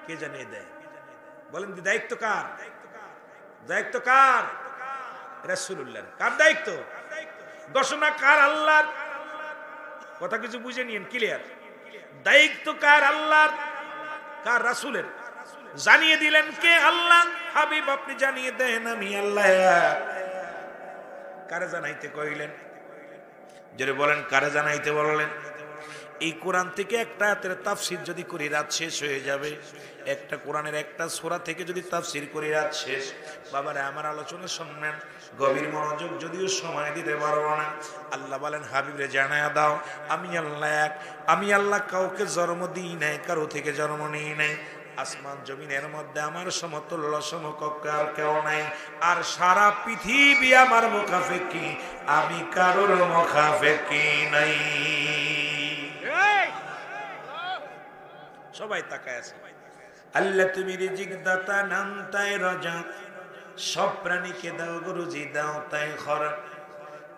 কে জানিয়ে দেয়? বলেন দায়িত্ব কার? দায়িত্ব কার? রাসূলুল্লাহর। কার দায়িত্ব? ঘোষণা কার? আল্লাহর। কথা কিছু বুঝে নিন, ক্লিয়ার। দায়িত্ব কার? আল্লাহর। কার? রাসূলের। জানিয়ে দিলেন কে? আল্লাহ। হাবিব আপনি জানিয়ে দেন আমি আল্লাহ এক। কারে জানাইতে কইলেন? যদি বলেন কারে জানাইতে বললেন? এই কোরআন থেকে একটা আয়াতের তাফসীর যদি করি রাত শেষ হয়ে যাবে। একটা কোরআনের একটা সূরা থেকে যদি তাফসীর করি রাত শেষ। বাবারে আমার আলোচনা শুনবেন, গভীর মনোযোগ, যদিও সময় দিতে পারবো না। আল্লাহ বলেন হাবিবরে জানায়া দাও আমি আল্লাহ এক। আমি আল্লাহ কাউকে জন্ম দিই নাই, কারো থেকে জন্ম নিই নাই। আসমান জমিনের মধ্যে আমার সমতুল্য সমকক্ষ আর কেউ নাই। আর সারা পৃথিবী আমার মুখাফেকি, আমি কারোর মুখাফেকি নাই। সবাই তাকায় আছে। আল্লাহ তুমি রিজিক দাতা, নাম তাই রাজা, সব প্রাণীকে দাও গুরুজি দাও তাই খরা।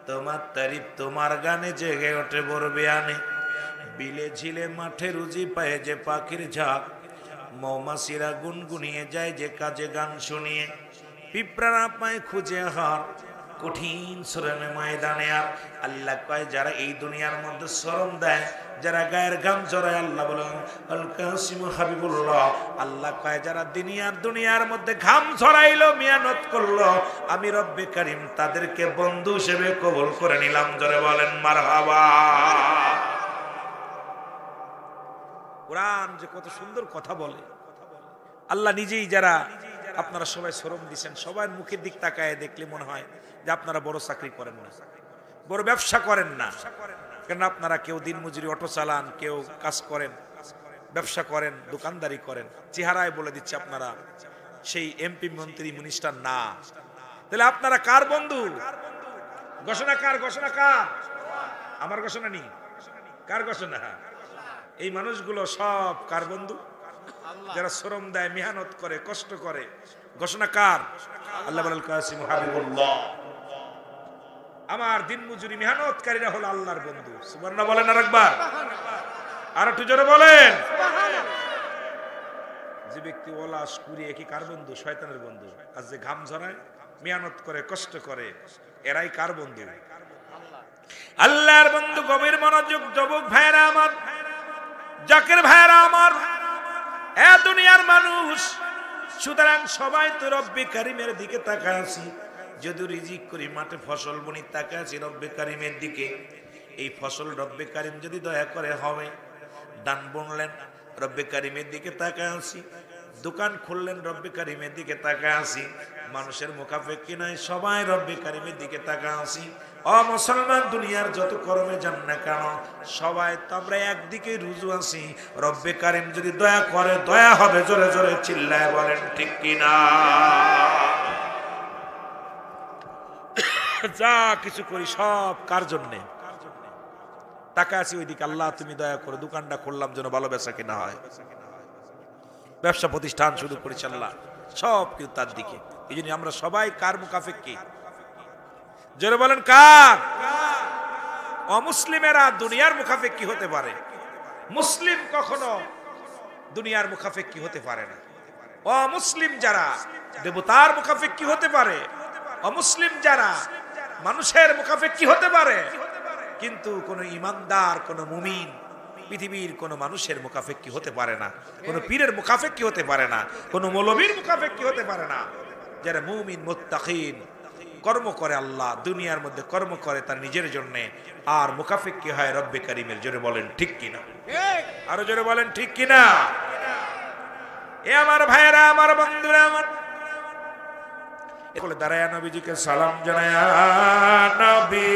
তোমার তারিফ তোমার গানে জেগে ওঠে বরবে আনে। বিলে ঝিলে মাঠে রুজি পায় যে পাখির ঝাঁক। মৌমাছিরা গুনগুনিয়ে যায় যে কাজে গান শুনিয়ে। পিঁপড়ারা পায় খুঁজে হার কঠিন শ্রমে ময়দানে। আর আল্লাহ কয় যারা এই দুনিয়ার মধ্যে শ্রম দেয়, যারা গায়ের ঘাম জড়ায়, আল্লাহ বলেন আল কাসিম হাবিবুল্লাহ, আল্লাহ কয় যারা দুনিয়ার মধ্যে ঘাম ঝরাইলো, মেহনত করলো, আমি রব্বে কারিম তাদেরকে বন্ধু হিসেবে কবুল করে নিলাম। জোরে বলেন মারহাবা। কোরআন যে কত সুন্দর কথা বলে। আল্লাহ নিজেই, যারা আপনারা সবাই শ্রম দিচ্ছেন, সবার মুখের দিক তাকায় দেখলে মনে হয় যে আপনারা বড় চাকরি করেন না, বড় ব্যবসা করেন না। কেন আপনারা কেউ দিনমজুরি অটো চালান, কেউ কাজ করেন, ব্যবসা করেন, দোকানদারি করেন। চেহারায় বলে দিচ্ছে আপনারা সেই এমপি মন্ত্রী মিনিস্টার না। তাহলে আপনারা কার বন্ধু? ঘোষণা কার? ঘোষণা কার? আমার ঘোষণা নেই, কার ঘোষণা? এই মানুষগুলো সব কার বন্ধু? যারা শ্রম দেয়, মেহনত করে, কষ্ট করে। ঘোষণা কার? আল্লাহ বলেন কাসিম হাবিবুল্লাহ, আমার দিনমজুরি মেহনতকারীরা হলো আল্লাহর বন্ধু। সুবহানাল্লাহ বলেন আরেকবার, আর একটু জোরে বলেন। যে ব্যক্তি ওলাস কুড়িয়ে কি কার বন্ধু? শয়তানের বন্ধু। আর যে ঘাম ঝরায়, মেহনত করে, কষ্ট করে, এরাই কার বন্ধু? আল্লাহর বন্ধু। গভীর মনোযোগ যুবক ভাইরা আমার, জাকের ভাইরা আমার, এ দুনিয়ার মানুষ। সুতরাং সবাই তো রব্বে কারিমের দিকে তাকায় আছি। যদি রিজিক করি, মাঠে ফসল বুনি, তাকায় আছি রব্বে কারিমের দিকে। এই ফসল রব্বে কারিম যদি দয়া করে হবে। ধান বুনলেন, রব্বে কারিমের দিকে তাকায় আছি। দোকান খুললেন, রব্বে কারিমের দিকে তাকায় আছি। মানুষের মুখাপেক্ষী নয়, সবাই রব্বে কারিমের দিকে তাকায় আছি। ও মুসলমান, দুনিয়ার যত কর্মে যান না কেন, সবাই তো আমরা একদিকে রুজু আছি। রব্বে কারিম যদি দয়া করে, দয়া হবে। জোরে জোরে চিল্লায় বলেন ঠিক কিনা? যা কিছু করি সব কার জন্যে? তাকায় আছি ওইদিকে। আল্লাহ তুমি দয়া করো, দোকানটা খুললাম যেন ভালো বেচা কিনা হয়, ব্যবসা প্রতিষ্ঠান শুরু করেছি, আল্লাহ সব কিছু তার দিকে। এই জন্য আমরা সবাই কার মুখাপেক্ষী? জোরে বলেন কার? অমুসলিমেরা দুনিয়ার মুখাপেক্ষী হতে পারে, মুসলিম কখনো দুনিয়ার মুখাপেক্ষী হতে পারে না। অমুসলিম যারা দেবতার মুখাপেক্ষী হতে পারে, অমুসলিম যারা মানুষের মুখাপেক্ষী হতে পারে, কিন্তু কোন ইমানদার, কোন মুমিন পৃথিবীর কোন মানুষের মুখাপেক্ষী হতে পারে না, কোন পীরের মুখাপেক্ষী হতে পারে না, কোন মৌলবীর মুখাপেক্ষী হতে পারে না। যারা মুমিন মুত্তাকিন, কর্ম করে আল্লাহ, দুনিয়ার মধ্যে কর্ম করে তার নিজের জন্য, আর মুখাপেক্ষী হয় রব্বে কারিমের। জোরে বলেন ঠিক কিনা? আরো জোরে বলেন ঠিক কিনা? এ আমার ভাইয়েরা, আমার বন্ধুরা আমার, এগুলো দাঁড়ায় নবীজিকে সালাম জানায় নবী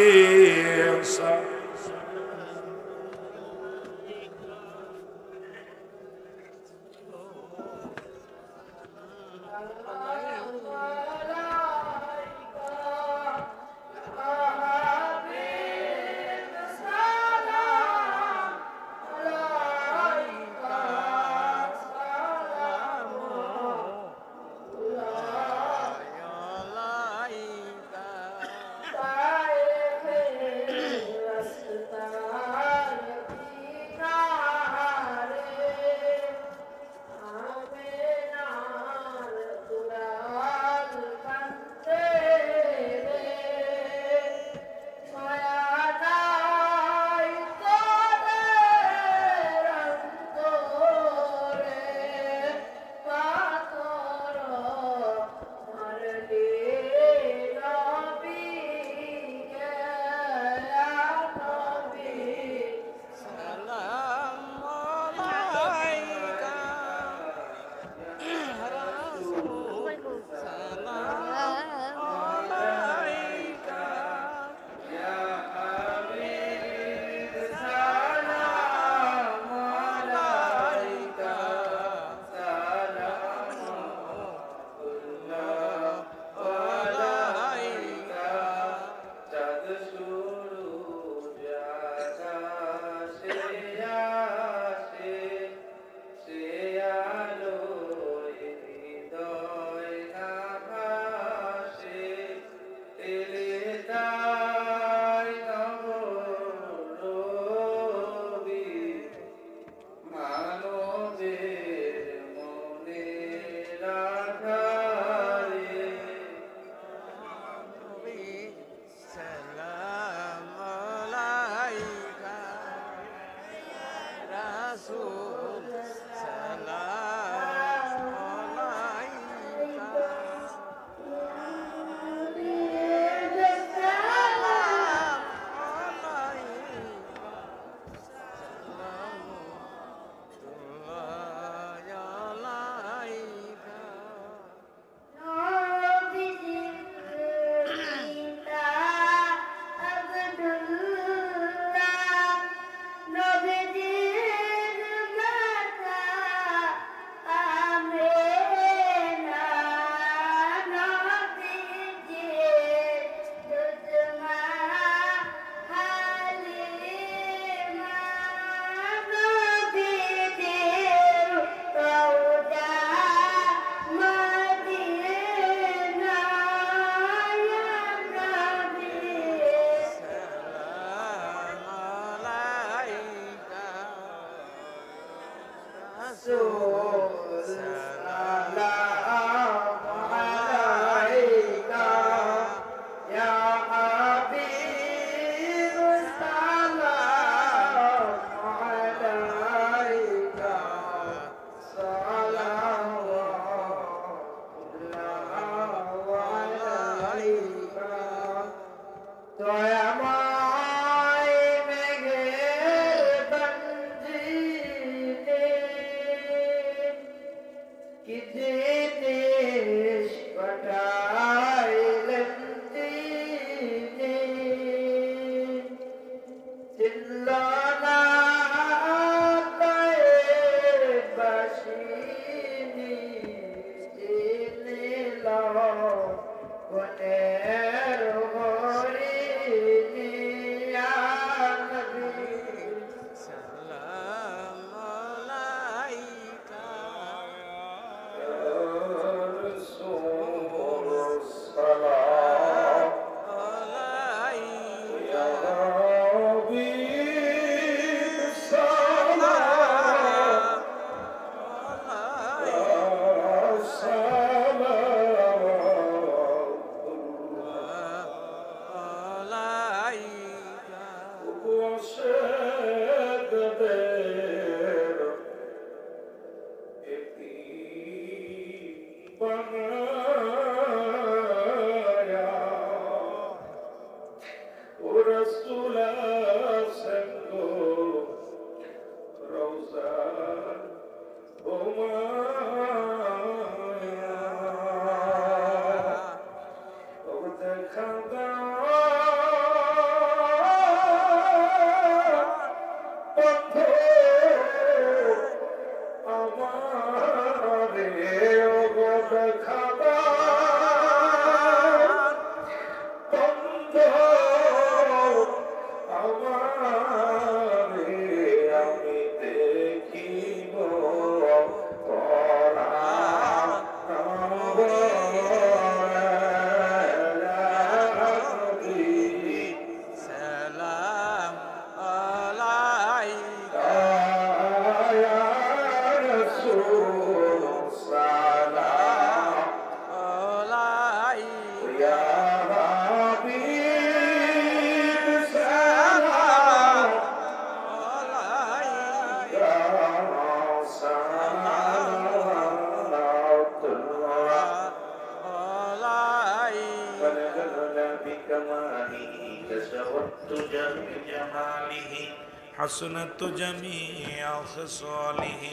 حسنت جميع خصاله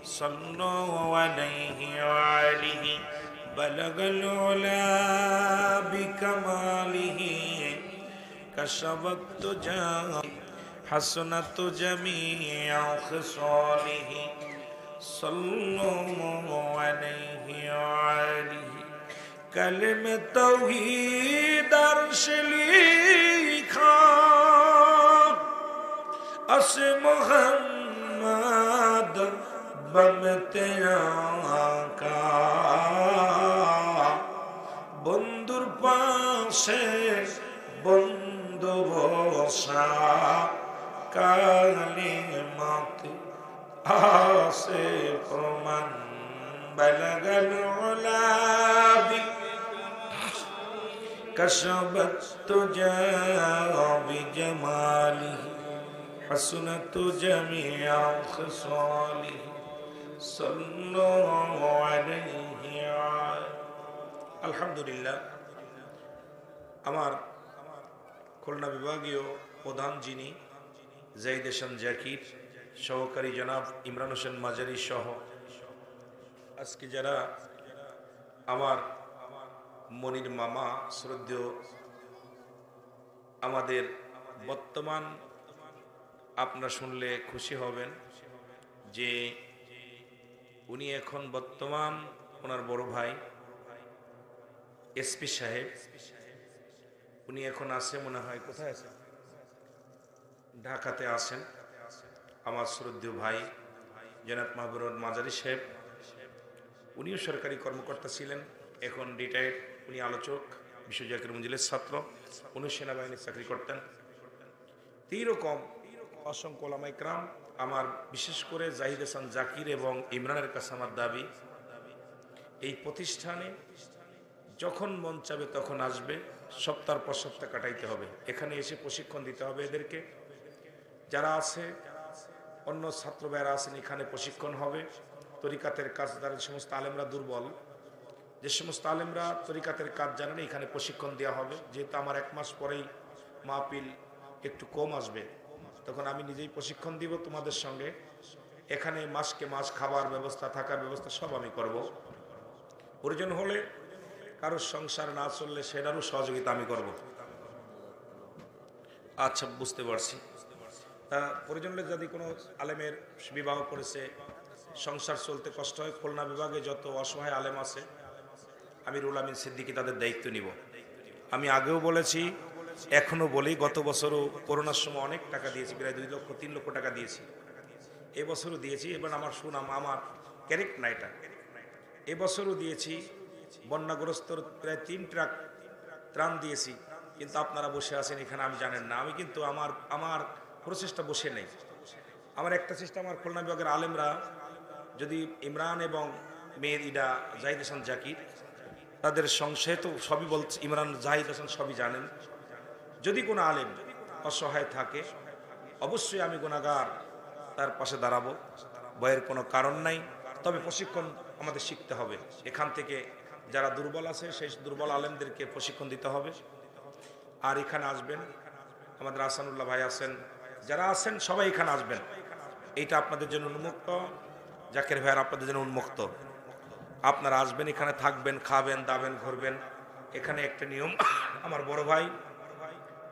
صلوا عليه وآله بلغ العلا بكماله كشف الدجى حسنت جميع خصاله صلوا عليه وآله كلمة توحيد عرش लिखा अस मोहम्मद बम तेरा का बंधुर पाशे बंधु बसा कालिमत आसे प्रमाण बलगल उलाबी कशबत तुझा बिजमाली हसनत जमीआ खसाली सल्लल्लाहु अलैहि আলহামদুলিল্লাহ। আমার খুলনা বিভাগীয় প্রধান যিনি জাহিদ হাসান জাকির, সহকারী জনাব ইমরান হোসেন মাজারি সহ আজকে যারা আমার মনির মামা শ্রদ্ধেয় আমাদের বর্তমান, আপনারা শুনলে খুশি হবেন যে উনি এখন বর্তমান ওনার বড় ভাই এসপি সাহেব, উনি এখন আছে মনে হয়, কোথায় আছে, ঢাকাতে আছেন। আমার শ্রদ্ধেয় ভাই জনাব মাহবুবুর মাজারি সাহেব, উনিও সরকারি কর্মকর্তা ছিলেন, এখন রিটায়ার্ড। উনি আলোচক, বিশ্ব জাকির মঞ্জিলের ছাত্র, উনি সেনাবাহিনীর চাকরি করতেন। এইরকম অসংখ্য ওলামা ইকরাম, আমার বিশেষ করে জাহিদ হাসান জাকির এবং ইমরানের কাছে আমার দাবি, এই প্রতিষ্ঠানে যখন মন চাবে তখন আসবে, সপ্তাহ পর সপ্তাহ কাটাইতে হবে, এখানে এসে প্রশিক্ষণ দিতে হবে এদেরকে। যারা আছে অন্য ছাত্র ভাইরা আছেন, এখানে প্রশিক্ষণ হবে। তরিকাতের কাজ, যারা সমস্ত আলেমরা দুর্বল, যে সমস্ত আলেমরা তরিকাতের কাজ জানেন, এখানে প্রশিক্ষণ দেওয়া হবে। যেহেতু আমার 1 মাস পরেই মাহফিল একটু কম আসবে, তখন আমি নিজেই প্রশিক্ষণ দিব তোমাদের সঙ্গে। এখানে মাসকে মাস খাবার ব্যবস্থা, থাকার ব্যবস্থা সব আমি করব। প্রয়োজন হলে কারোর সংসার না চললে সেটারও সহযোগিতা আমি করব। আচ্ছা, বুঝতে পারছি। তা প্রয়োজন হলে যদি কোনো আলেমের বিবাহ করেছে, সংসার চলতে কষ্ট হয়, খুলনা বিভাগে যত অসহায় আলেম আছে, আমি রুল আমিন সিদ্দিকী তাদের দায়িত্ব নিব। আমি আগেও বলেছি, এখনো বলি, গত বছরও করোনার সময় অনেক টাকা দিয়েছি, প্রায় 2 লক্ষ 3 লক্ষ টাকা দিয়েছি। এবছরও দিয়েছি। এবার আমার সুনাম, আমার ক্যারেক্ট না এটা, এবছরও দিয়েছি। বন্যাগ্রস্ত প্রায় 3 ট্রাক ত্রাণ দিয়েছি। কিন্তু আপনারা বসে আছেন এখানে, আমি জানেন না। আমি কিন্তু আমার প্রচেষ্টা বসে নেই। আমার একটা চেষ্টা, আমার খুলনা বিভাগের আলেমরা যদি ইমরান এবং মেয়ের ইডা জাহিদ হাসান জাকির, তাদের সংশয় তো সবই বলছে, ইমরান জাহিদ হাসান সবই জানেন। যদি কোনো আলেম অসহায় থাকে, অবশ্যই আমি গুনাহগার তার পাশে দাঁড়াবো, ভয়ের কোনো কারণ নাই। তবে প্রশিক্ষণ আমাদের শিখতে হবে। এখান থেকে যারা দুর্বল আছে, সেই দুর্বল আলেমদেরকে প্রশিক্ষণ দিতে হবে। আর এখানে আসবেন, আমাদের আহসানুল্লাহ ভাই আছেন, যারা আছেন সবাই এখানে আসবেন। এইটা আপনাদের জন্য উন্মুক্ত, জাকির ভাইয়ার আপনাদের জন্য উন্মুক্ত। আপনারা আসবেন, এখানে থাকবেন, খাবেন, দাবেন, ঘুরবেন। এখানে একটা নিয়ম, আমার বড় ভাই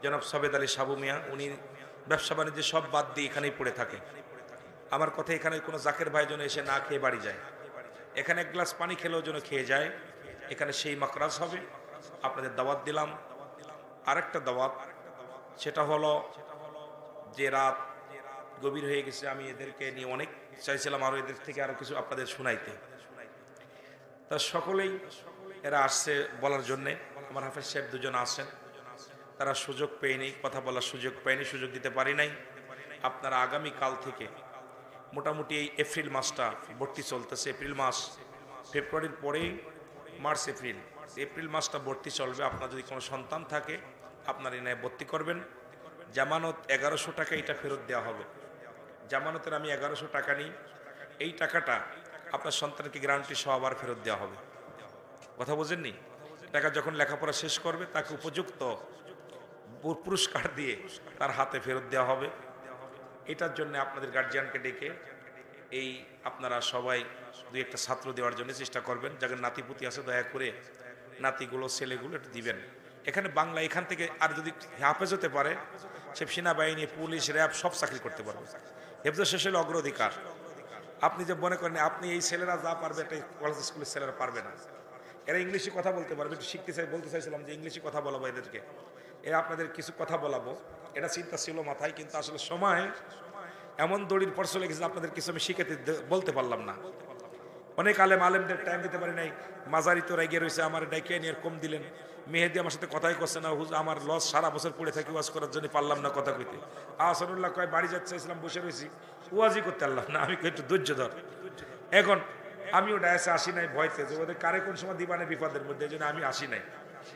জনাব সবেদ আলী সাবু মিয়া, উনি ব্যবসা বাণিজ্য সব বাদ দিয়ে এখানেই পড়ে থাকে। আমার কথা, এখানে কোনো জাকের ভাই যেন এসে না খেয়ে বাড়ি যায়। এখানে এক গ্লাস পানি খেলেও যেন খেয়ে যায়। এখানে সেই মাকরাজ হবে। আপনাদের দাওয়াত দিলাম। আরেকটা দাওয়াত, সেটা হলো যে রাত গভীর হয়ে গেছে, আমি এদেরকে নিয়ে অনেক চাইছিলাম আরো এদের থেকে আরো কিছু আপনাদের শুনাইতে। তা সকলেই এরা আসছে বলার জন্যে। আমার হাফেজ সাহেব দুজন আসছেন, তারা সুযোগ পেয়নি, কথা বলার সুযোগ পায়নি, সুযোগ দিতে পারি নাই। আপনারা আগামীকাল থেকে মোটামুটি এই এপ্রিল মাসটা ভর্তি চলতেছে, এপ্রিল মাস, ফেব্রুয়ারির পরেই মার্চ এপ্রিল, এপ্রিল মাসটা ভর্তি চলবে। আপনার যদি কোনো সন্তান থাকে আপনার এনে ভর্তি করবেন। জামানত 1100 টাকা, এটা ফেরত দেওয়া হবে। জামানতের আমি 1100 টাকা নিই, এই টাকাটা আপনার সন্তানকে গ্যারান্টি সহ আবার ফেরত দেওয়া হবে। কথা বোঝেননি? টাকা যখন লেখাপড়া শেষ করবে তাকে উপযুক্ত পুরস্কার দিয়ে তার হাতে ফেরত দেওয়া হবে। এটার জন্য আপনাদের গার্জিয়ানকে ডেকে এই আপনারা সবাই দুই একটা ছাত্র দেওয়ার জন্য চেষ্টা করবেন। যাদের নাতিপুতি আছে দয়া করে নাতিগুলো ছেলেগুলো একটু দিবেন। এখানে বাংলা এখান থেকে আর যদি হাফেজ হতে পারে, সে সেনাবাহিনী, পুলিশ, র্যাব সব চাকরি করতে পারবে। হেফজ শেষ হলে অগ্রাধিকার। আপনি যে মনে করেন আপনি এই ছেলেরা যা পারবে এটা কলেজ স্কুলের ছেলেরা পারবে না। এরা ইংলিশে কথা বলতে পারবে, একটু শিখতে চাই, বলতে চাইছিলাম যে ইংলিশে কথা বলাবো এদেরকে, এরা আপনাদের কিছু কথা বলাবো, এটা চিন্তা ছিল মাথায়, কিন্তু আসলে সময় এমন দড়ির পর চলে গেছে আপনাদের কিছু আমি শিখাতে বলতে পারলাম না। অনেক আলেমদের টাইম দিতে পারি নাই। মাজারি তো রেগে রয়েছে, আমার ডাইকে নিয়ে কম দিলেন। মেহেদি আমার সাথে কথাই করছে না, আমার লস সারা বছর পড়ে থাকি, ওয়াজ করার জন্য পারলাম না কথা কইতে। আসানুল্লাহ কয় বাড়ি যাচ্ছে, ইসলাম বসে রয়েছি, ওয়াজই করতে পারলাম না। আমি একটু ধৈর্য ধর। এখন আমিও ডায়াসে আসি নাই ভয়তে, যে ওদের কারে কোন সময় দিবানে বিপদের মধ্যে, এই জন্য আমি আসি নাই,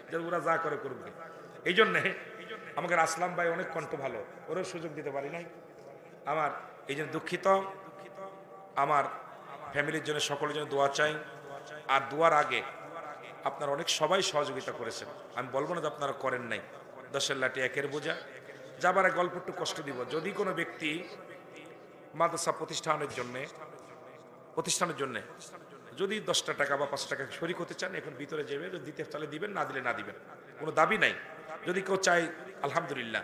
যে ওরা যা করে করবে। এই জন্যে আমাকে আসলাম ভাই অনেক কণ্ঠ ভালো, ওরও সুযোগ দিতে পারি নাই। আমার এই জন্য দুঃখিত। আমার ফ্যামিলির জন্য সকলের জন্য দোয়া চাই। আর দোয়ার আগে আপনারা অনেক সবাই সহযোগিতা করেছেন, আমি বলবো না যে আপনারা করেন নাই। 10 লাঠি একের বোঝা। যাবার গল্প একটু কষ্ট দিব। যদি কোনো ব্যক্তি মাদ্রাসা প্রতিষ্ঠানের জন্য যদি 10 টাকা বা 5 টাকা শরিক হতে চান, এখন ভিতরে যাবে, দিতে তাহলে দিবেন, না দিলে না দিবেন, কোনো দাবি নাই। যদি কেউ চাই আলহামদুলিল্লাহ,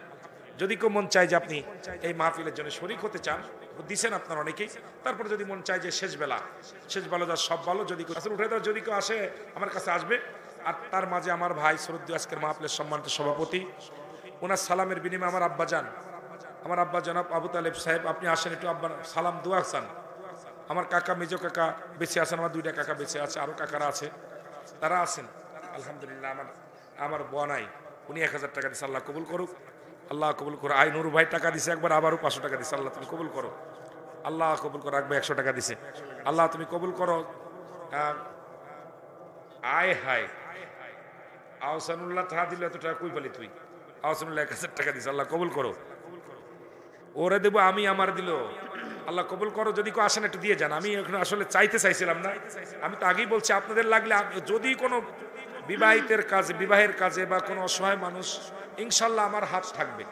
যদি কেউ মন চায় যে আপনি এই মাহফিলের জন্য শরিক হতে চান, দিছেন আপনার অনেকেই। তারপরে যদি মন চায় যে শেষ বেলা যা সব ভালো, যদি কেউ উঠে দেওয়া, যদি কেউ আসে আমার কাছে আসবে। আর তার মাঝে আমার ভাই শ্রদ্ধেয় আজকের মাহফিলের সম্মানিত সভাপতি, ওনার সালামের বিনিময়ে আমার আব্বা জনাব আবু তালেব সাহেব, আপনি আসেন, একটু আব্বার সালাম দোয়া চান। আমার কাকা, মেজো কাকা বেঁচে আছেন, আমার 2টা কাকা বেঁচে আছে, আরো কাকারা আছে, তারা আছেন আলহামদুলিল্লাহ। আমার বনাই, উনি 1000 টাকা দিচ্ছে, আল্লাহ কবুল করুক, আল্লাহ কবুল করো। আই নুর ভাই টাকা দিছে একবার, আবারও 500 টাকা দিছে, আল্লাহ তুমি কবুল করো, আল্লাহ কবুল করো। রাখবে 100 টাকা দিছে, আল্লাহ তুমি কবুল করো। আয় হায়, আহসানুল্লাহ টাকা দিল, এত টাকা কই পালি তুই? আহসানুল্লাহ 1000 টাকা দিছে, আল্লাহ কবুল করো। ওরে দেবো আমি, আমার দিল, আল্লাহ কবুল করো। যদি কেউ আসেন একটু দিয়ে যান। আমি এখন আসলে চাইতে চাইছিলাম না, আমি তো আগেই বলছি আপনাদের লাগলে, যদি কোনো বিবাহের কাজে বা কোনো অসহায় মানুষ, ইনশাল্লাহ আমার হাত থাকবে।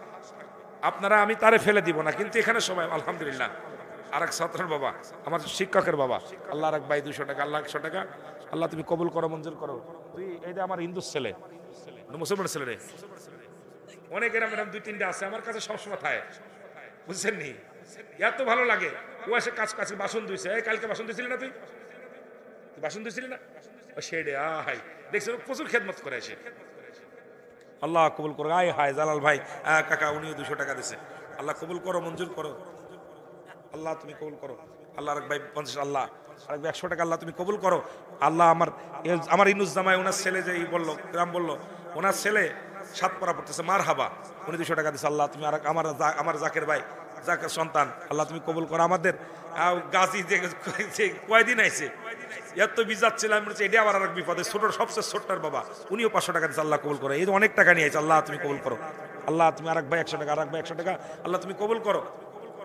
আপনারা, আমি তারে ফেলে দিব না, কিন্তু এখানে সবাই আলহামদুলিল্লাহ। আর এক ছাত্রের বাবা, আমার শিক্ষকের বাবা, আল্লাহ রাখ ভাই 200 টাকা, আল্লাহ 100 টাকা, আল্লাহ তুমি কবুল করো, মঞ্জুর করো। তুই এই যে আমার হিন্দু ছেলে, মুসলমান ছেলে রে, অনেক এরম 2-3টা আছে আমার কাছে সবসময় থাকে, বুঝছেন নি? এত ভালো লাগে। ও এসে কাছে বাসন ধুইছে, এই কালকে বাসন ধুইছিলি না? তুই বাসন ধুইছিলি না? সেডে আহাই, দেখছেন প্রচুর খেদমত করে এসে। আল্লাহ কবুল করো। আয় হায় জালাল ভাই কাকা, উনিও 200 টাকা দিছে, আল্লাহ কবুল করো, মঞ্জুর করো, আল্লাহ তুমি কবুল করো। আল্লাহ রাখ ভাই 50, আল্লাহ রাখ ভাই 100 টাকা, আল্লাহ তুমি কবুল করো। আল্লাহ আমার ইনুস জামাই, ওনার ছেলে যে বললো, গ্রাম বললো, ওনার ছেলে 7 পারা পড়তেছে, মার হাবা, উনি 200 টাকা দিছে, আল্লাহ তুমি আমার জাকের ভাই, জাকের সন্তান, আল্লাহ তুমি কবুল করো। আমাদের গাজী যে কয়দিন আইছে, এত বিজাত ছিলাম, এটা আবার আর বিপদে, সবচেয়ে ছোট্টার বাবা, উনিও 500 টাকা দিচ্ছে, আল্লাহ কবুল করো। এই অনেক টাকা নিয়ে আইছে, আল্লাহ তুমি কবুল করো। আল্লাহ তুমি আরেক ভাই 100 টাকা, আরেক ভাই 100 টাকা, আল্লাহ তুমি কবুল করো।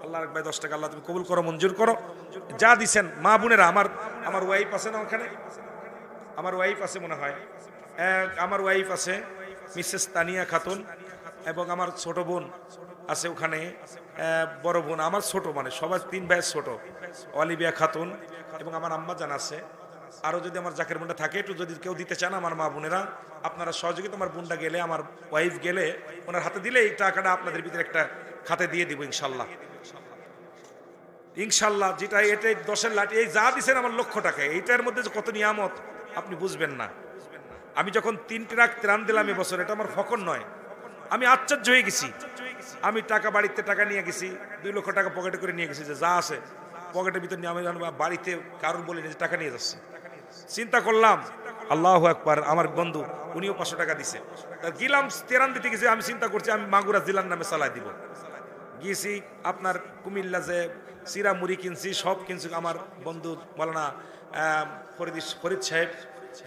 আল্লাহ আরেক ভাই 10 টাকা, আল্লাহ তুমি কবুল করো, মঞ্জুর করো। যা দিছেন মা বোনেরা, আমার ওয়াইফ আছে না ওখানে, আমার ওয়াইফ আছে মনে হয়, আমার ওয়াইফ আছে মিসেস তানিয়া খাতুন, এবং আমার ছোট বোন আছে ওখানে, বড় বোন আমার ছোট, মানে সবাই 3 ভাইয়ের ছোট, অলিবিয়া খাতুন, এবং আমার আম্মা জান আছে। আরো যদি আমার জাকের বোনটা থাকে, একটু যদি কেউ দিতে চান আমার মা বোনেরা, আপনারা সহযোগিতা, আমার বোনটা গেলে, আমার ওয়াইফ গেলে, ওনার হাতে দিলে এই টাকাটা আপনাদের ভিতরে একটা খাতে দিয়ে দিব ইনশাল্লাহ। ইনশাল্লাহ যেটা এটাই 10-এর লাঠি, এই যা দিচ্ছেন আমার লক্ষ টাকা, এইটার মধ্যে যে কত নিয়ামত আপনি বুঝবেন না। আমি যখন 3 ট্রাক ত্রাণ দিলাম এবছর, এটা আমার ফকর নয়, আমি আশ্চর্য হয়ে গেছি। আমি টাকা বাড়িতে টাকা নিয়ে গেছি, 2 লক্ষ টাকা পকেটে করে নিয়ে গেছি, যে যা আছে পকেটের ভিতর নিয়ে আমি বাড়িতে কারোর বলি যে টাকা নিয়ে যাচ্ছি। চিন্তা করলাম আল্লাহু আকবার, আমার বন্ধু উনিও 500 টাকা দিছে, গেলাম তেরান দিতে গেছি। আমি চিন্তা করছি আমি মাগুরা জেলার নামে চালাই দিব। গিয়েছি আপনার কুমিল্লা, যে চিরা মুড়ি কিনছি, সব কিনছি। আমার বন্ধু মৌলানা ফরিদ সাহেব,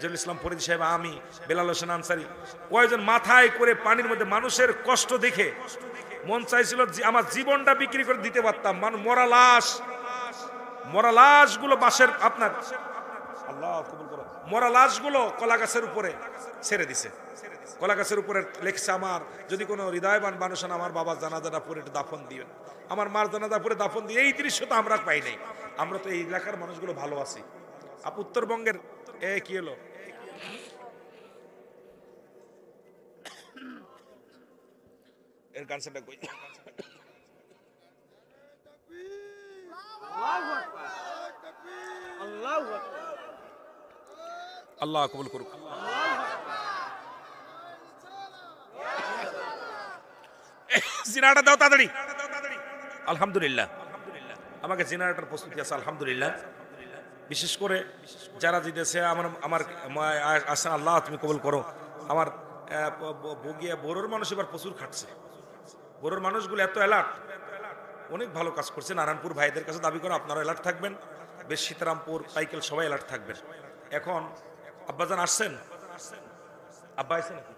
জহুল ইসলাম ফরিদ সাহেব, আমি বেলাল হোসেন আনসারি, কয়েকজন মাথায় করে পানির মধ্যে মানুষের কষ্ট দেখে মন চাইছিল আমার জীবনটা বিক্রি করে দিতে পারতাম। মরা লাশ গুলো বাঁশের আপনার আল্লাহ কবুল করো, মরা লাশ গুলো কলা গাছের উপরে ছেড়ে দিছে। কলা গাছের উপরে লেখছে, আমার যদি কোনো হৃদয়বান মানুষ আমার বাবার জানাজাটা পরে দাফন দিবেন, আমার মার জানাজা পরে দাফন দিয়ে। এই দৃশ্য তো আমরা পাই নাই, আমরা তো এই এলাকার মানুষগুলো ভালো আছি। উত্তরবঙ্গের কি হলো, এর গানটা কই, আল্লাহ কবুল করুক। জিনারটা দাও তাড়াতাড়ি। আলহামদুলিল্লাহ, আমাকে জিনারটার প্রস্তুতি আছে আলহামদুলিল্লাহ। বিশেষ করে যারা জিতেছে আমার আসেন, আল্লাহ তুমি কবুল করো। আমার বগিয়া বোরোর মানুষ এবার প্রচুর খাটছে। বোরোর মানুষগুলো এত অ্যালার্ট, অনেক ভালো কাজ করছে। নারায়ণপুর ভাইদের কাছে দাবি করো আপনারা অ্যালার্ট থাকবেন, বেশ সীতারামপুর সাইকেল সবাই অ্যালার্ট থাকবেন। এখন আব্বাজান আসছেন, আব্বা আসছেন নাকি?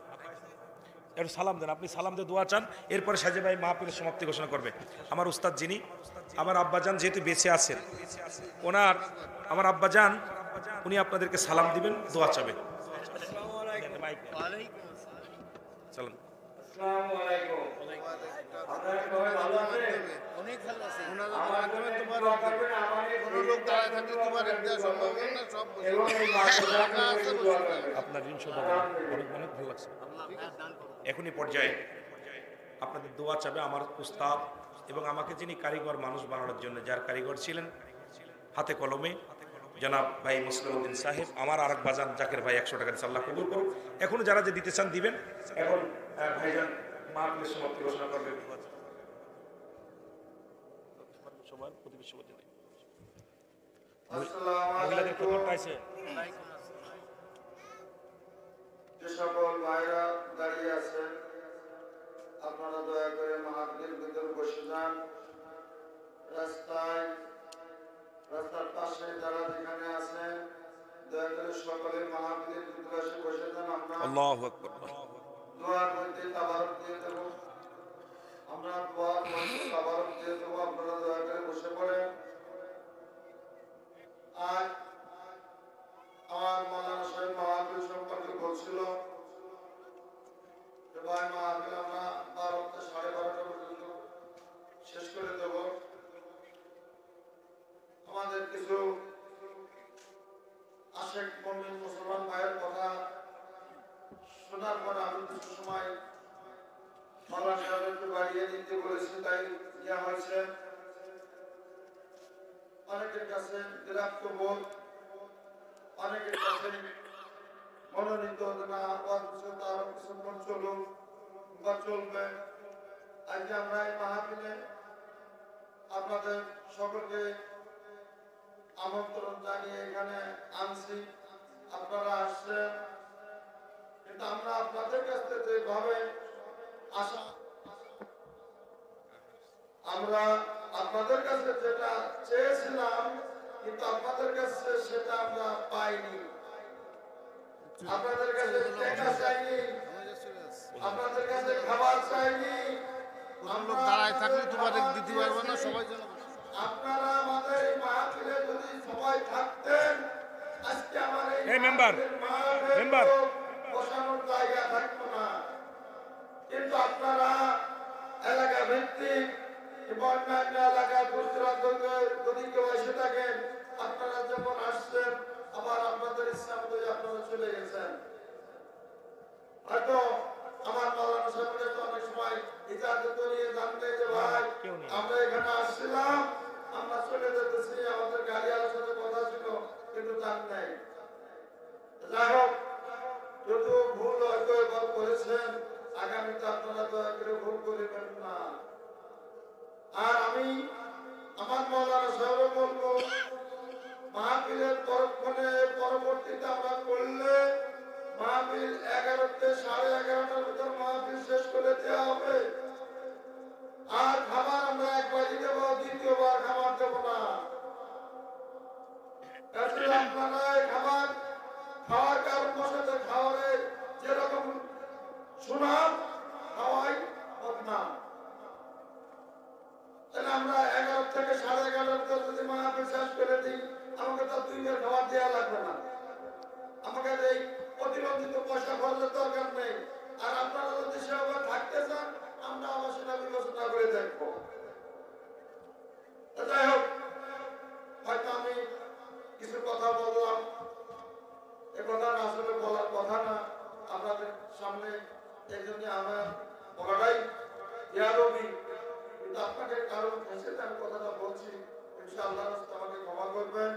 একটু সালাম দেন, আপনি সালাম দিয়ে দোয়া চান, এরপরে সাজে ভাই মাহফিলের সমাপ্তি ঘোষণা করবে। আমার উস্তাদ যিনি, আমার আব্বাজান যেহেতু বেঁচে আছেন, ওনার আমার আব্বাজান, উনি আপনাদেরকে সালাম দিবেন, দোয়া চাবেন। সালাম। আপনার ঋণ শোধ হবে, অনেক অনেক ভালো লাগছে। এখনই পর্যায়ে আপনাদের দোয়া চাবে আমার উস্তাদ এবং আমাকে যিনি কারিগর মানুষ বানানোর জন্য, যার কারিগর ছিলেন হাতে কলমে জনাব ভাই মুসলিম উদ্দিন সাহেব, আমার আরেক বাজান জাকের ভাই 100 টাকা আল্লাহ কবুল করুন। এখনো যারা যে দিতে চান দিবেন। এখন ভাইজান মাহফিলের সমাপ্তি ঘোষণা করবে। সবার প্রতিবেশী মহিলাদের খবরটা আছে। যে সকল ভাইরা দাঁড়িয়ে আছেন, আপনারা দয়া করে মাহফিলের ভিতর বসে যান। রাস্তার পাশে যারা যেখানে আছেন, দয়া করে সকলে মাহফিলের ভিতরে এসে বসে যান। আমরা আল্লাহু আকবার, দোয়ার মধ্যে তাবারক দিয়ে দেব, আমরা দোয়ার মধ্যে তাবারক দিয়ে দেব, আপনারা দয়া করে বসে পড়েন। আজ আমার মাওলানা সাহেব মাহফিল সম্পর্কে বলছিল, ভাই মাহফিল আমরা 12টা 12:30 পর্যন্ত শেষ করে দেব। আমাদের কিছু আশেক মুমিন মুসলমান ভাইয়ের কথা শোনার পর আমি কিছু সময় মাওলানা সাহেব একটু বাড়িয়ে দিতে বলেছি, তাই ইয়া হয়েছে। অনেকের কাছে বিরক্ত বোধ, অনেকের কাছে মনোনীত না তার কিছুক্ষণ চলুক বা চলবে। আজকে আমরা এই মাহফিলে আপনাদের সকলকে আমন্ত্রণ জানিয়ে এখানে আনছি, আপনারা আসছেন। কিন্তু আমরা আপনাদের কাছ থেকে যেভাবে আশা, আমরা আপনাদের কাছে যেটা চেয়েছিলাম, কিন্তু আপনাদের কাছে সেটা আমরা পাইনি। আপনাদের কাছে টাকা চাইনি, আপনাদের কাছে খাবার চাইনি। আমরা দাঁড়ায় থাকলে তোমাদের দিতে পারবো না, সবাই যেন আপনারা আমাদের এই মাহফিলে যদি সবাই থাকতেন, আজকে আমার এই মেম্বার বসানোর জায়গা থাকতো না। কিন্তু আপনারা এলাকা ভিত্তিক অন্যান্য এলাকায় দূরদূরান্ত যদি কেউ এসে থাকেন, আপনারা যখন আসছেন আবার আপনাদের ইচ্ছা মতো আপনারা চলে গেছেন। হয়তো আমার মাওলানা সাহেবের তো অনেক সময় ইজাজত নিয়ে জানতে যে ভাই আমরা এখানে আসছিলাম, আমরা চলে দেওয়া লাগবে না, আমাদের এই প্রতিবন্ধিত পয়সা খরচের দরকার নেই। আর আপনারা যদি সেভাবে থাকতে চান, আমরা আবার সেটা বিবেচনা করে দেখবো। যাই হোক, হয়তো আমি কিছু কথা বললাম, এ কথা আসলে বলার কথা না আপনাদের সামনে, এই জন্য আমার বলাটাই ইয়ারবি, কিন্তু আপনাকে কারণ হিসেবে আমি কথাটা বলছি, ইনশাআল্লাহ আমাকে ক্ষমা করবেন।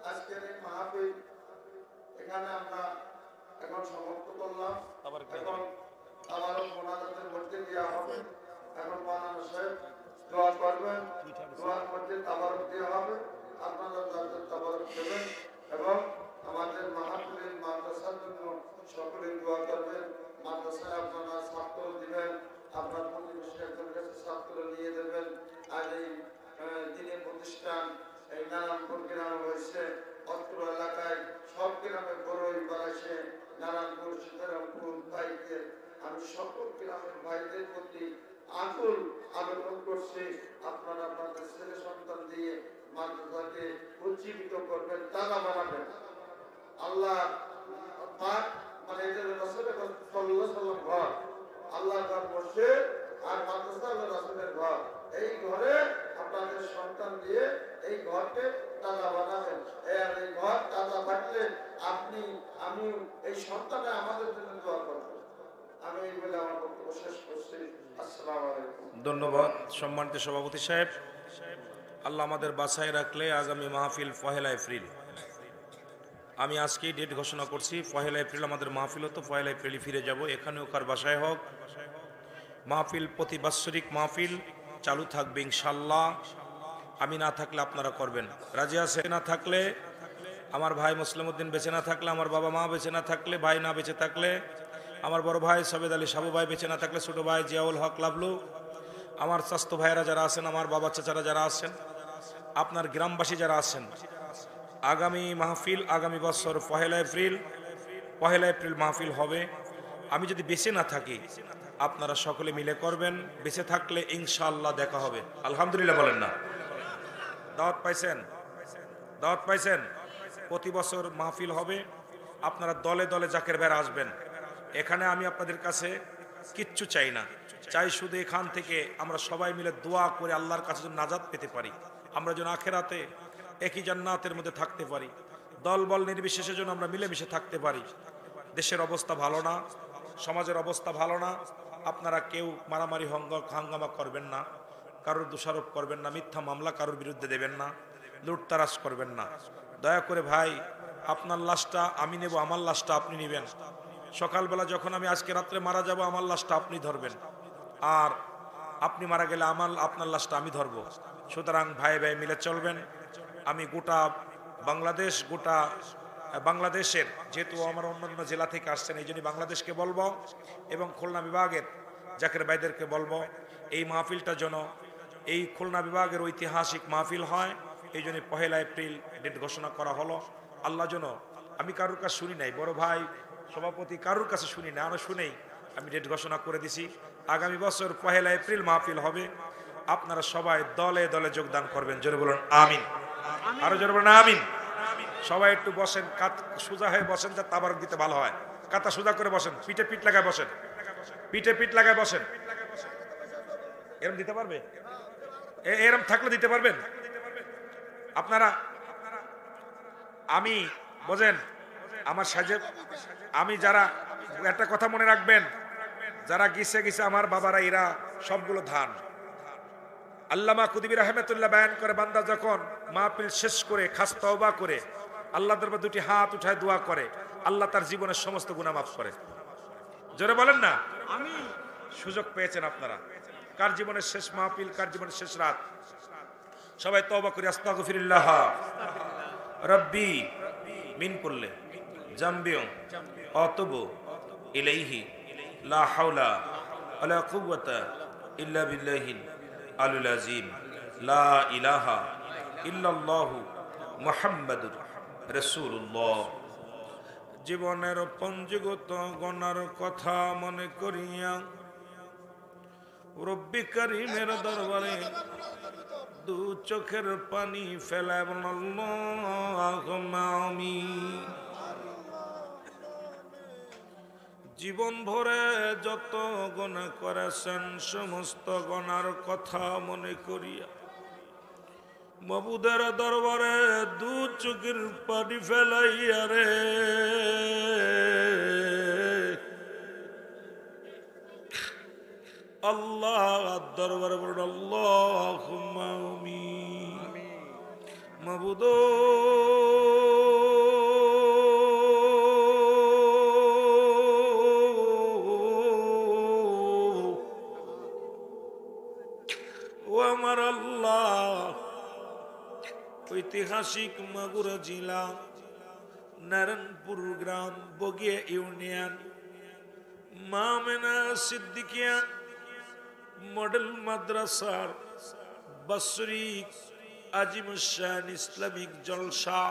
আজকের এই মাহফিল এখানে আমরা এখন সমাপ্ত করলাম। এখন আবারও মোনাজাতের মধ্যে দেওয়া হবে। এখন মাওলানা সাহেব দোয়া করবেন, দোয়ার মধ্যে তাবারক দেওয়া হবে, আপনারা তাদের তাবারক দেবেন এবং আমাদের মাহফিলের মাদ্রাসার জন্য সকলে দোয়া করবেন। মাদ্রাসায় আপনারা ছাত্র দিবেন, আপনার প্রতিবেশী একজন কাছে ছাত্র নিয়ে দেবেন। আর এই দিনের প্রতিষ্ঠান এই নারায়ণপুর গ্রাম হয়েছে, অত্র এলাকায় সব গ্রামে বড়ই বাড়াইছে, নারায়ণপুর, সীতারামপুর ভাইকে আমি সকল গ্রামের ভাইদের প্রতি আকুল আবেদন করছি, আপনারা আপনাদের ছেলে সন্তান দিয়ে মাদ্রাসাকে উজ্জীবিত করবেন, তারা বানাবেন। আল্লাহ পাক মানে এদের রাসূলের সাল্লাল্লাহু আলাইহি ওয়াসাল্লাম ঘর, আল্লাহর ঘর মসজিদ আর মাদ্রাসা হলো রাসূলের ঘর। এই ঘরে আপনাদের সন্তান দিয়ে এই ঘরকে তাজা বানাবেন। আর এই ঘর তাজা থাকলে আপনি আমি এই সন্তানে আমাদের জন্য দোয়া করবেন। আমি এই বলে আমার বক্তব্য শেষ করছি। আসসালামু আলাইকুম। ধন্যবাদ সম্মানিত সভাপতি সাহেব। আল্লাহ আমাদের বাসায় রাখলে আগামী মাহফিল 1 এপ্রিল। আমি আজকেই ডেট ঘোষণা করছি, 1 এপ্রিল আমাদের মাহফিল হতো, 1 এপ্রিল ফিরে যাব। এখানেও কার বাসায় হোক মাহফিল, প্রতি বাৎসরিক মাহফিল চালু থাকবে ইনশাল্লাহ। আমি না থাকলে আপনারা করবেন, রাজি আছে? না থাকলে আমার ভাই মুসলিমউদ্দিন বেঁচে না থাকলে, আমার বাবা মা বেঁচে না থাকলে, ভাই না বেঁচে থাকলে, আমার বড় ভাই সবেদ আলী সাবু ভাই বেঁচে না থাকলে, ছোট ভাই জিয়াউল হক লাভলু, আমার স্বাস্থ্য ভাইয়েরা যারা আছেন, আমার বাবা চাচারা যারা আছেন, আপনার গ্রামবাসী যারা আছেন, আগামী মাহফিল আগামী বছর 1 এপ্রিল মাহফিল হবে। আমি যদি বেঁচে না থাকি আপনারা সকলে মিলে করবেন, বেঁচে থাকলে ইনশাআল্লাহ দেখা হবে। আলহামদুলিল্লাহ বলেন না? দাওয়াত পাইছেন? দাওয়াত পাইছেন? প্রতি বছর মাহফিল হবে, আপনারা দলে দলে জাকের ভাইরা আসবেন। এখানে আমি আপনাদের কাছে কিচ্ছু চাই না, চাই শুধু এখান থেকে আমরা সবাই মিলে দোয়া করে আল্লাহর কাছে যেন নাজাত পেতে পারি, আমরা যেন আখেরাতে একই জান্নাতের মধ্যে থাকতে পারি, দল বল নির্বিশেষে যেন আমরা মিলেমিশে থাকতে পারি। দেশের অবস্থা ভালো না, সমাজের অবস্থা ভালো না, আপনারা কেউ মারামারি হাঙ্গামা করবেন না, কারোর দোষারোপ করবেন না, মিথ্যা মামলা কারোর বিরুদ্ধে দেবেন না, লুটতারাজ করবেন না। দয়া করে ভাই, আপনার লাশটা আমি নেব, আমার লাশটা আপনি নেবেন। সকালবেলা যখন আমি আজকে রাত্রে মারা যাব, আমার লাশটা আপনি ধরবেন, আর আপনি মারা গেলে আপনার লাশটা আমি ধরবো। সুতরাং ভাই ভাই মিলে চলবেন। আমি গোটা বাংলাদেশের, যেহেতু আমার অন্যান্য জেলা থেকে আসছেন, এই জন্য বাংলাদেশকে বলবো এবং খুলনা বিভাগের জাকের ভাইদেরকে বলবো, এই মাহফিলটা যেন এই খুলনা বিভাগের ঐতিহাসিক মাহফিল হয়। এই জন্য 1 এপ্রিল ডেট ঘোষণা করা হলো। আল্লাহ যেন, আমি কারোর কাছে শুনি নাই, বড় ভাই সভাপতি কারোর কাছে শুনি না, আরো শুনেই আমি ডেট ঘোষণা করে দিছি। আগামী বছর 1 এপ্রিল মাহফিল হবে, আপনারা সবাই দলে দলে যোগদান করবেন। জোরে বলুন আমিন। আরো জোরে বলুন আমিন। সবাই একটু বসেন, সোজা হয়ে বসেন, যা তাবারক দিতে ভালো হয়। কাতা সোজা করে বসেন, পিঠে পিঠ লাগায় বসেন, পিঠে পিঠ লাগায় বসেন। এরম দিতে পারবে? এরম থাকলে দিতে পারবেন আপনারা? আমি বোঝেন আমার সাজে, আমি যারা, একটা কথা মনে রাখবেন, যারা গিসে আমার বাবারা, এরা সবগুলো ধান। আল্লামা কুতুবী রাহমাতুল্লাহ বয়ান করে, বান্দা যখন মাহফিল শেষ করে খাস তওবা করে আল্লাহ দরবারে দুটি হাত উঠায় দোয়া করে, আল্লাহ তার জীবনের সমস্ত গুনাহ মাফ করে। জোরে বলেন না আমিন। সুযোগ পেয়েছেন আপনারা, কার জীবনের শেষ মাহফিল, কার জীবনের শেষ রাত, সবাই তওবা করি, আস্তাগফিরুল্লাহ রব্বি মিন কুল্লি জামবিন আতুবু ইলাইহি লা হাওলা ওয়ালা কুওয়াতা ইল্লা বিল্লাহিল আলিয়্যিল আযীম লা ইলাহা ইল্লাল্লাহু মুহাম্মাদুর রাসূলুল্লাহ। জীবনের পঞ্জীগত গণার কথা মনে করিয়া রব্বি কারীমের দরবারে দু চোখের পানি ফেলায় আল্লাহুম্মা আমিন। জীবন ভরে যত গুনাহ করেছেন সমস্ত গুনার কথা মনে করিয়া মাবুদের দরবারে দু চোখের পানি ফেলাইয়া রে আল্লাহ দরবারে বলুন আল্লাহুম্মা আমিন। মাবুদ ও আমার আল্লাহ, ঐতিহাসিক মাগুরা জেলা নারায়ণপুর গ্রাম বগিয়া ইউনিয়ন মা মেনা সিদ্দিকিয়া মডেল মাদ্রাসার বাৎসরিক আজিমুসান ইসলামিক জলসা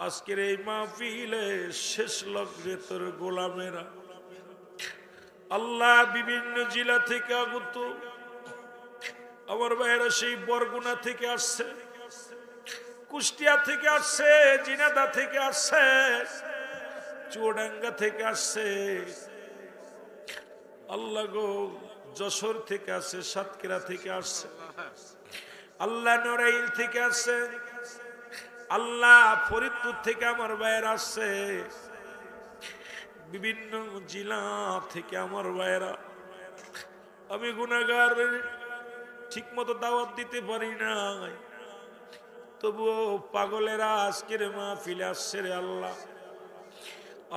আজকের এই মাহফিলে শেষ লগ্নে তোর গোলামেরা আল্লাহ বিভিন্ন জেলা থেকে আগত আমার ভাইয়েরা সেই বরগুনা থেকে আসছে, কুষ্টিয়া থেকে আসছে, জিনাদা থেকে আসছে, চুয়াডাঙ্গা থেকে আসছে, আল্লাহ গো যশোর থেকে আসছে, সাতক্ষীরা থেকে আসছে, আল্লাহ নড়াইল থেকে আসছে, আল্লাহ ফরিদপুর থেকে আমার ভাইয়েরা আসছে, বিভিন্ন জেলা থেকে আমার ভাইয়েরা। আমি গুনাহগার, ঠিক মতো দাওয়াত দিতে পারি নাই, তবুও পাগলেরা আজকের মাহফিলে আসছে রে আল্লাহ।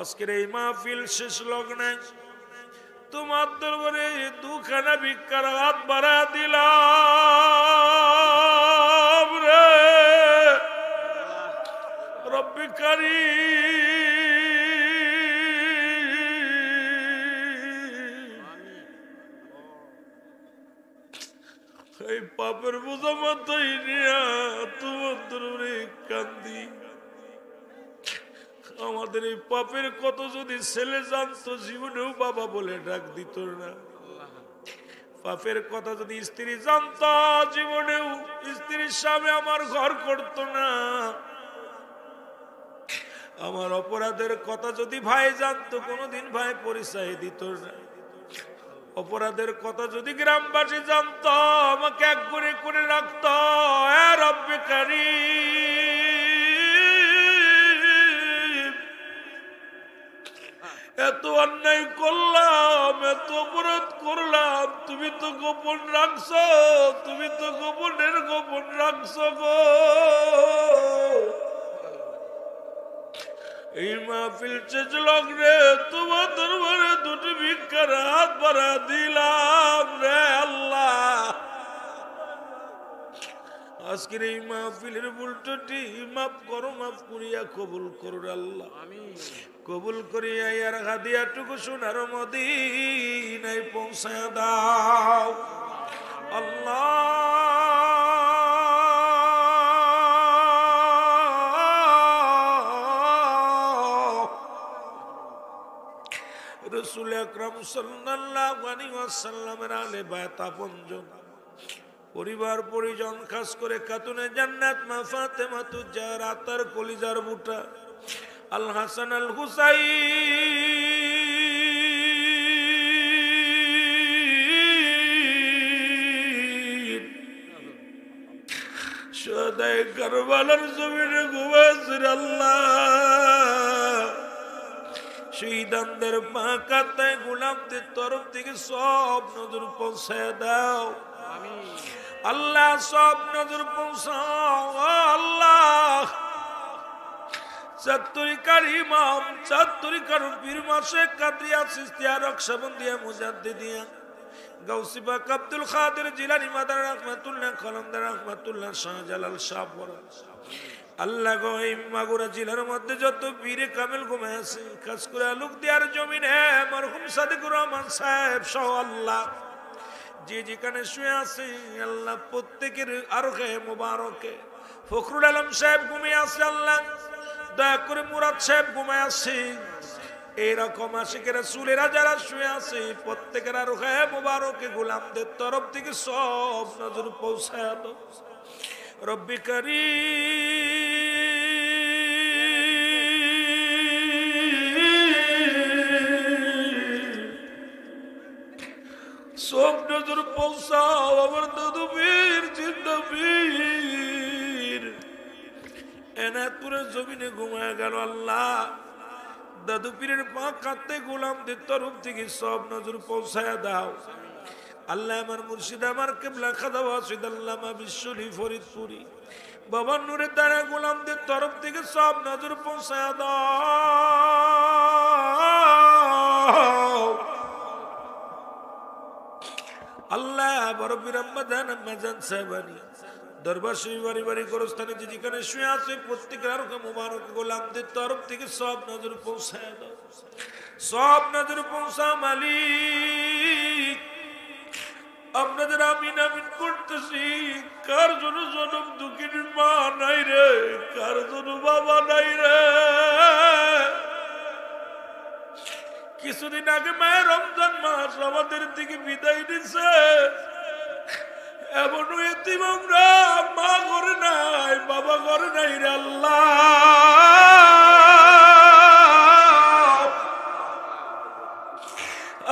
আজকের এই মাহফিল শেষ লগ্নে তোমার দরবারে দুখানা ভিক্ষার হাত বাড়া দিলাম রে রব্বি কারীম। এই পাপের বোঝা মাথায় নিয়া তোমার দরবারে কান্দি। আমাদের এই পাপের কত যদি ছেলে জানতো জীবনেও বাবা বলে ডাক দিত না, পাপের কথা যদি স্ত্রী জানতো জীবনেও স্ত্রীর সামনে আমার ঘর করত না, আমার অপরাধের কথা যদি ভাই জানতো কোনোদিন ভাই পরিচয় দিত না, অপরাধের কথা যদি গ্রামবাসী জানতো আমাকে এক করে করে রাখতো। এ রব্বে কারীম, এত অন্যায় করলাম, এত অপরাধ করলাম, তুমি তো গোপন রাখছো, তুমি তো গোপনের গোপন রাখছো গো। এই মাহফিল শেষ লগ্নে তোমার দরবারে দুটি ভিক্ষার হাত বাড়া দিলাম রে আল্লাহ। আজকের এই মাহফিলের উল্টোটি মাফ করো, মাফ করিয়া কবুল করো আল্লাহ, কবুল করিয়া ইয়ার হাদিয়াটুকু সোনার মদিনায় পৌঁছায় দাও আল্লাহ। রাসূল আকরাম সাল্লাল্লাহু আলাইহি ওয়াসাল্লামের আলে বায়াত আপনজন, পরিবার পরিজন, খাস করে খাতুনে জান্নাত মা ফাতেমাতুজ জাহরা তার কলিজার বুটা আল হাসান আল হুসাইন সদায় কারবালার জমিনে ঘুমাইছেন আল্লাহ। শহীদানদের পাকাতায় গোলামদের তরফ থেকে সব নজর পৌঁছায় দাও আল্লাহ, সব নজর পৌঁছাও আল্লাহ। চাত্তরিকার ইমাম, চাত্তরিকার পীর মাসে কাদরিয়া চিশতিয়া রকশবন্দিয়া মুজাদ্দিদিয়া গাউসি পাক আব্দুল কাদের জিলানী মাদানী রাহমাতুল্লাহ কলমদার রাহমাতুল্লাহ শাহজালাল শাহপরা আল্লাহ গো, এই মাগুরা জেলার মধ্যে যত পীরে কামেল ঘুমায় আছে, খাস করে আলুকদিয়ার জমিনে মরহুম সাদিকুর রহমান সাহেব সহ আল্লাহ যে যেখানে শুয়ে আছে আল্লাহ প্রত্যেকের আরোহে মুবারকে। ফখরুল আলম সাহেব ঘুমিয়ে আছে আল্লাহ, দয়া করে মুরাদ সাহেব ঘুমায় আছে, এইরকম আশিকের রাসূলেরা যারা শুয়ে আছে প্রত্যেকের রুহে মুবারকে গোলামদের তরফ থেকে সব নজর পৌঁছায় দাও রব্বি কারীম সব নজর পৌঁছাও আমার দাদু বীর জিন্দা বীর এনায়তপুরের জমিনে ঘুমায় গেল আল্লাহ দাদু পীরের পা কাঁদতে গোলামদের তরফ থেকে সব নজর পৌঁছায় দাও আল্লাহ আমার মুর্শিদ আমার কিবলা খাদা ওয়াসিদ আল্লামা বিশ্বলি ফরিদপুরি বাবা নূরের দ্বারা গোলামদের তরফ থেকে সব নজর পৌঁছায় দাও আল্লাহ বড় বীর আম্মাজান আম্মাজান সাহেবানি দরবার শরীফ বাড়ি বাড়ি গোরস্থানে যেখানে শুয়ে আছে প্রত্যেকের মুবারক গোলামদের তরফ থেকে সব নজর পৌঁছায় দাও সব নজর পৌঁছা মালিক আপনাদের আমিন আমিন করতেছি কার জন্য জনম দুঃখীর মা নাই রে কার জন্য বাবা নাই রে কিছুদিন আগে মায়ের রমজান মাস আমাদের থেকে বিদায় দিছে এমন এতিম আমরা মা করে নাই বাবা করে নাই রে আল্লাহ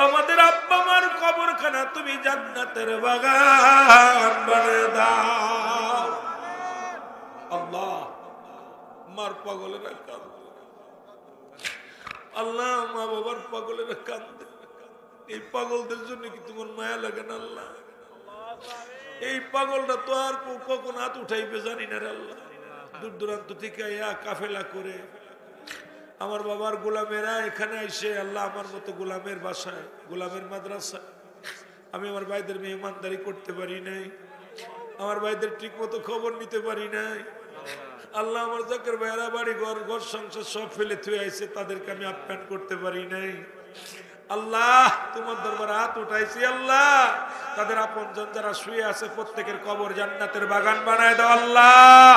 আমাদের আব্বা মার কবরখানা তুমি জান্নাতের বাগান বানিয়ে দাও আল্লাহ মার পাগলেরা কাঁদে আল্লাহ মা বাবার পাগলেরা কাঁদে এই পাগলদের জন্য কি তোমার মায়া লাগে না আল্লাহ এই পাগলটা তো আর কখন হাত উঠাইবে জানি না রে আল্লাহ দূর দূরান্ত থেকে কাফেলা করে আমার বাবার গোলামেরা এখানে আইসে আল্লাহ আমার মতো গোলামের বাসায় গোলামের মাদ্রাসা আমি আমার ভাইদের মেহমানদারি করতে পারি নাই আমার ভাইদের ঠিক মতো খবর নিতে পারি নাই আল্লাহ আমার জাকের ভাইয়েরা বাড়ি ঘর সংসার সব ফেলে থুয়ে আইছে তাদেরকে আমি আপ্যায়ন করতে পারি নাই আল্লাহ তোমার দরবারে হাত উঠাইছি আল্লাহ তাদের আপনজন যারা শুয়ে আছে প্রত্যেকের কবর জান্নাতের বাগান বানায় দাও আল্লাহ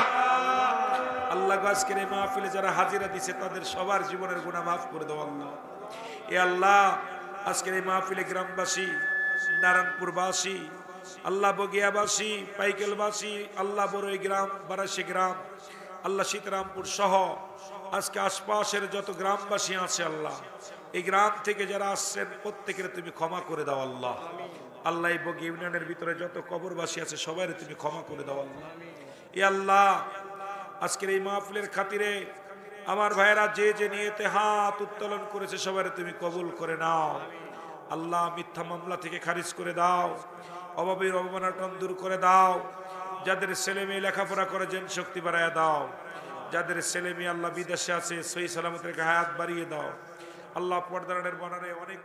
আল্লাহ আজকের এই মাহফিলে যারা হাজিরা দিছে তাদের সবার জীবনের গুনাহ মাফ করে দাও আল্লাহ এ আল্লাহ আজকের এই মাহফিলে গ্রামবাসী নারায়ণপুরবাসী আল্লাহ বগিয়াবাসী পাইকেলবাসী আল্লাহ বড়ই গ্রাম বারাসি গ্রাম আল্লাহ সীতারামপুর সহ আজকে আশপাশের যত গ্রামবাসী আছে আল্লাহ এই গ্রাম থেকে যারা আসছেন প্রত্যেকের তুমি ক্ষমা করে দাও আল্লাহ আল্লাহ এই বগি ইউনিয়নের ভিতরে যত কবরবাসী আছে সবাই তুমি ক্ষমা করে দাও আল্লাহ এ আল্লাহ আজকের এই মাহফিলের খাতিরে আমার ভাইয়েরা যে যে নিয়েতে হাত উত্তোলন করেছে সবাই তুমি কবুল করে নাও আল্লাহ মিথ্যা মামলা থেকে খারিজ করে দাও অভাবের অবমাননা দূর করে দাও যাদের ছেলে মেয়ে লেখাপড়া করে জেন শক্তি বাড়ায় দাও যাদের ছেলে মেয়ে আল্লাহ বিদেশে আছে সহি সালামতের হায়াত বাড়িয়ে দাও আল্লাহ পর্দারের বনারে অনেক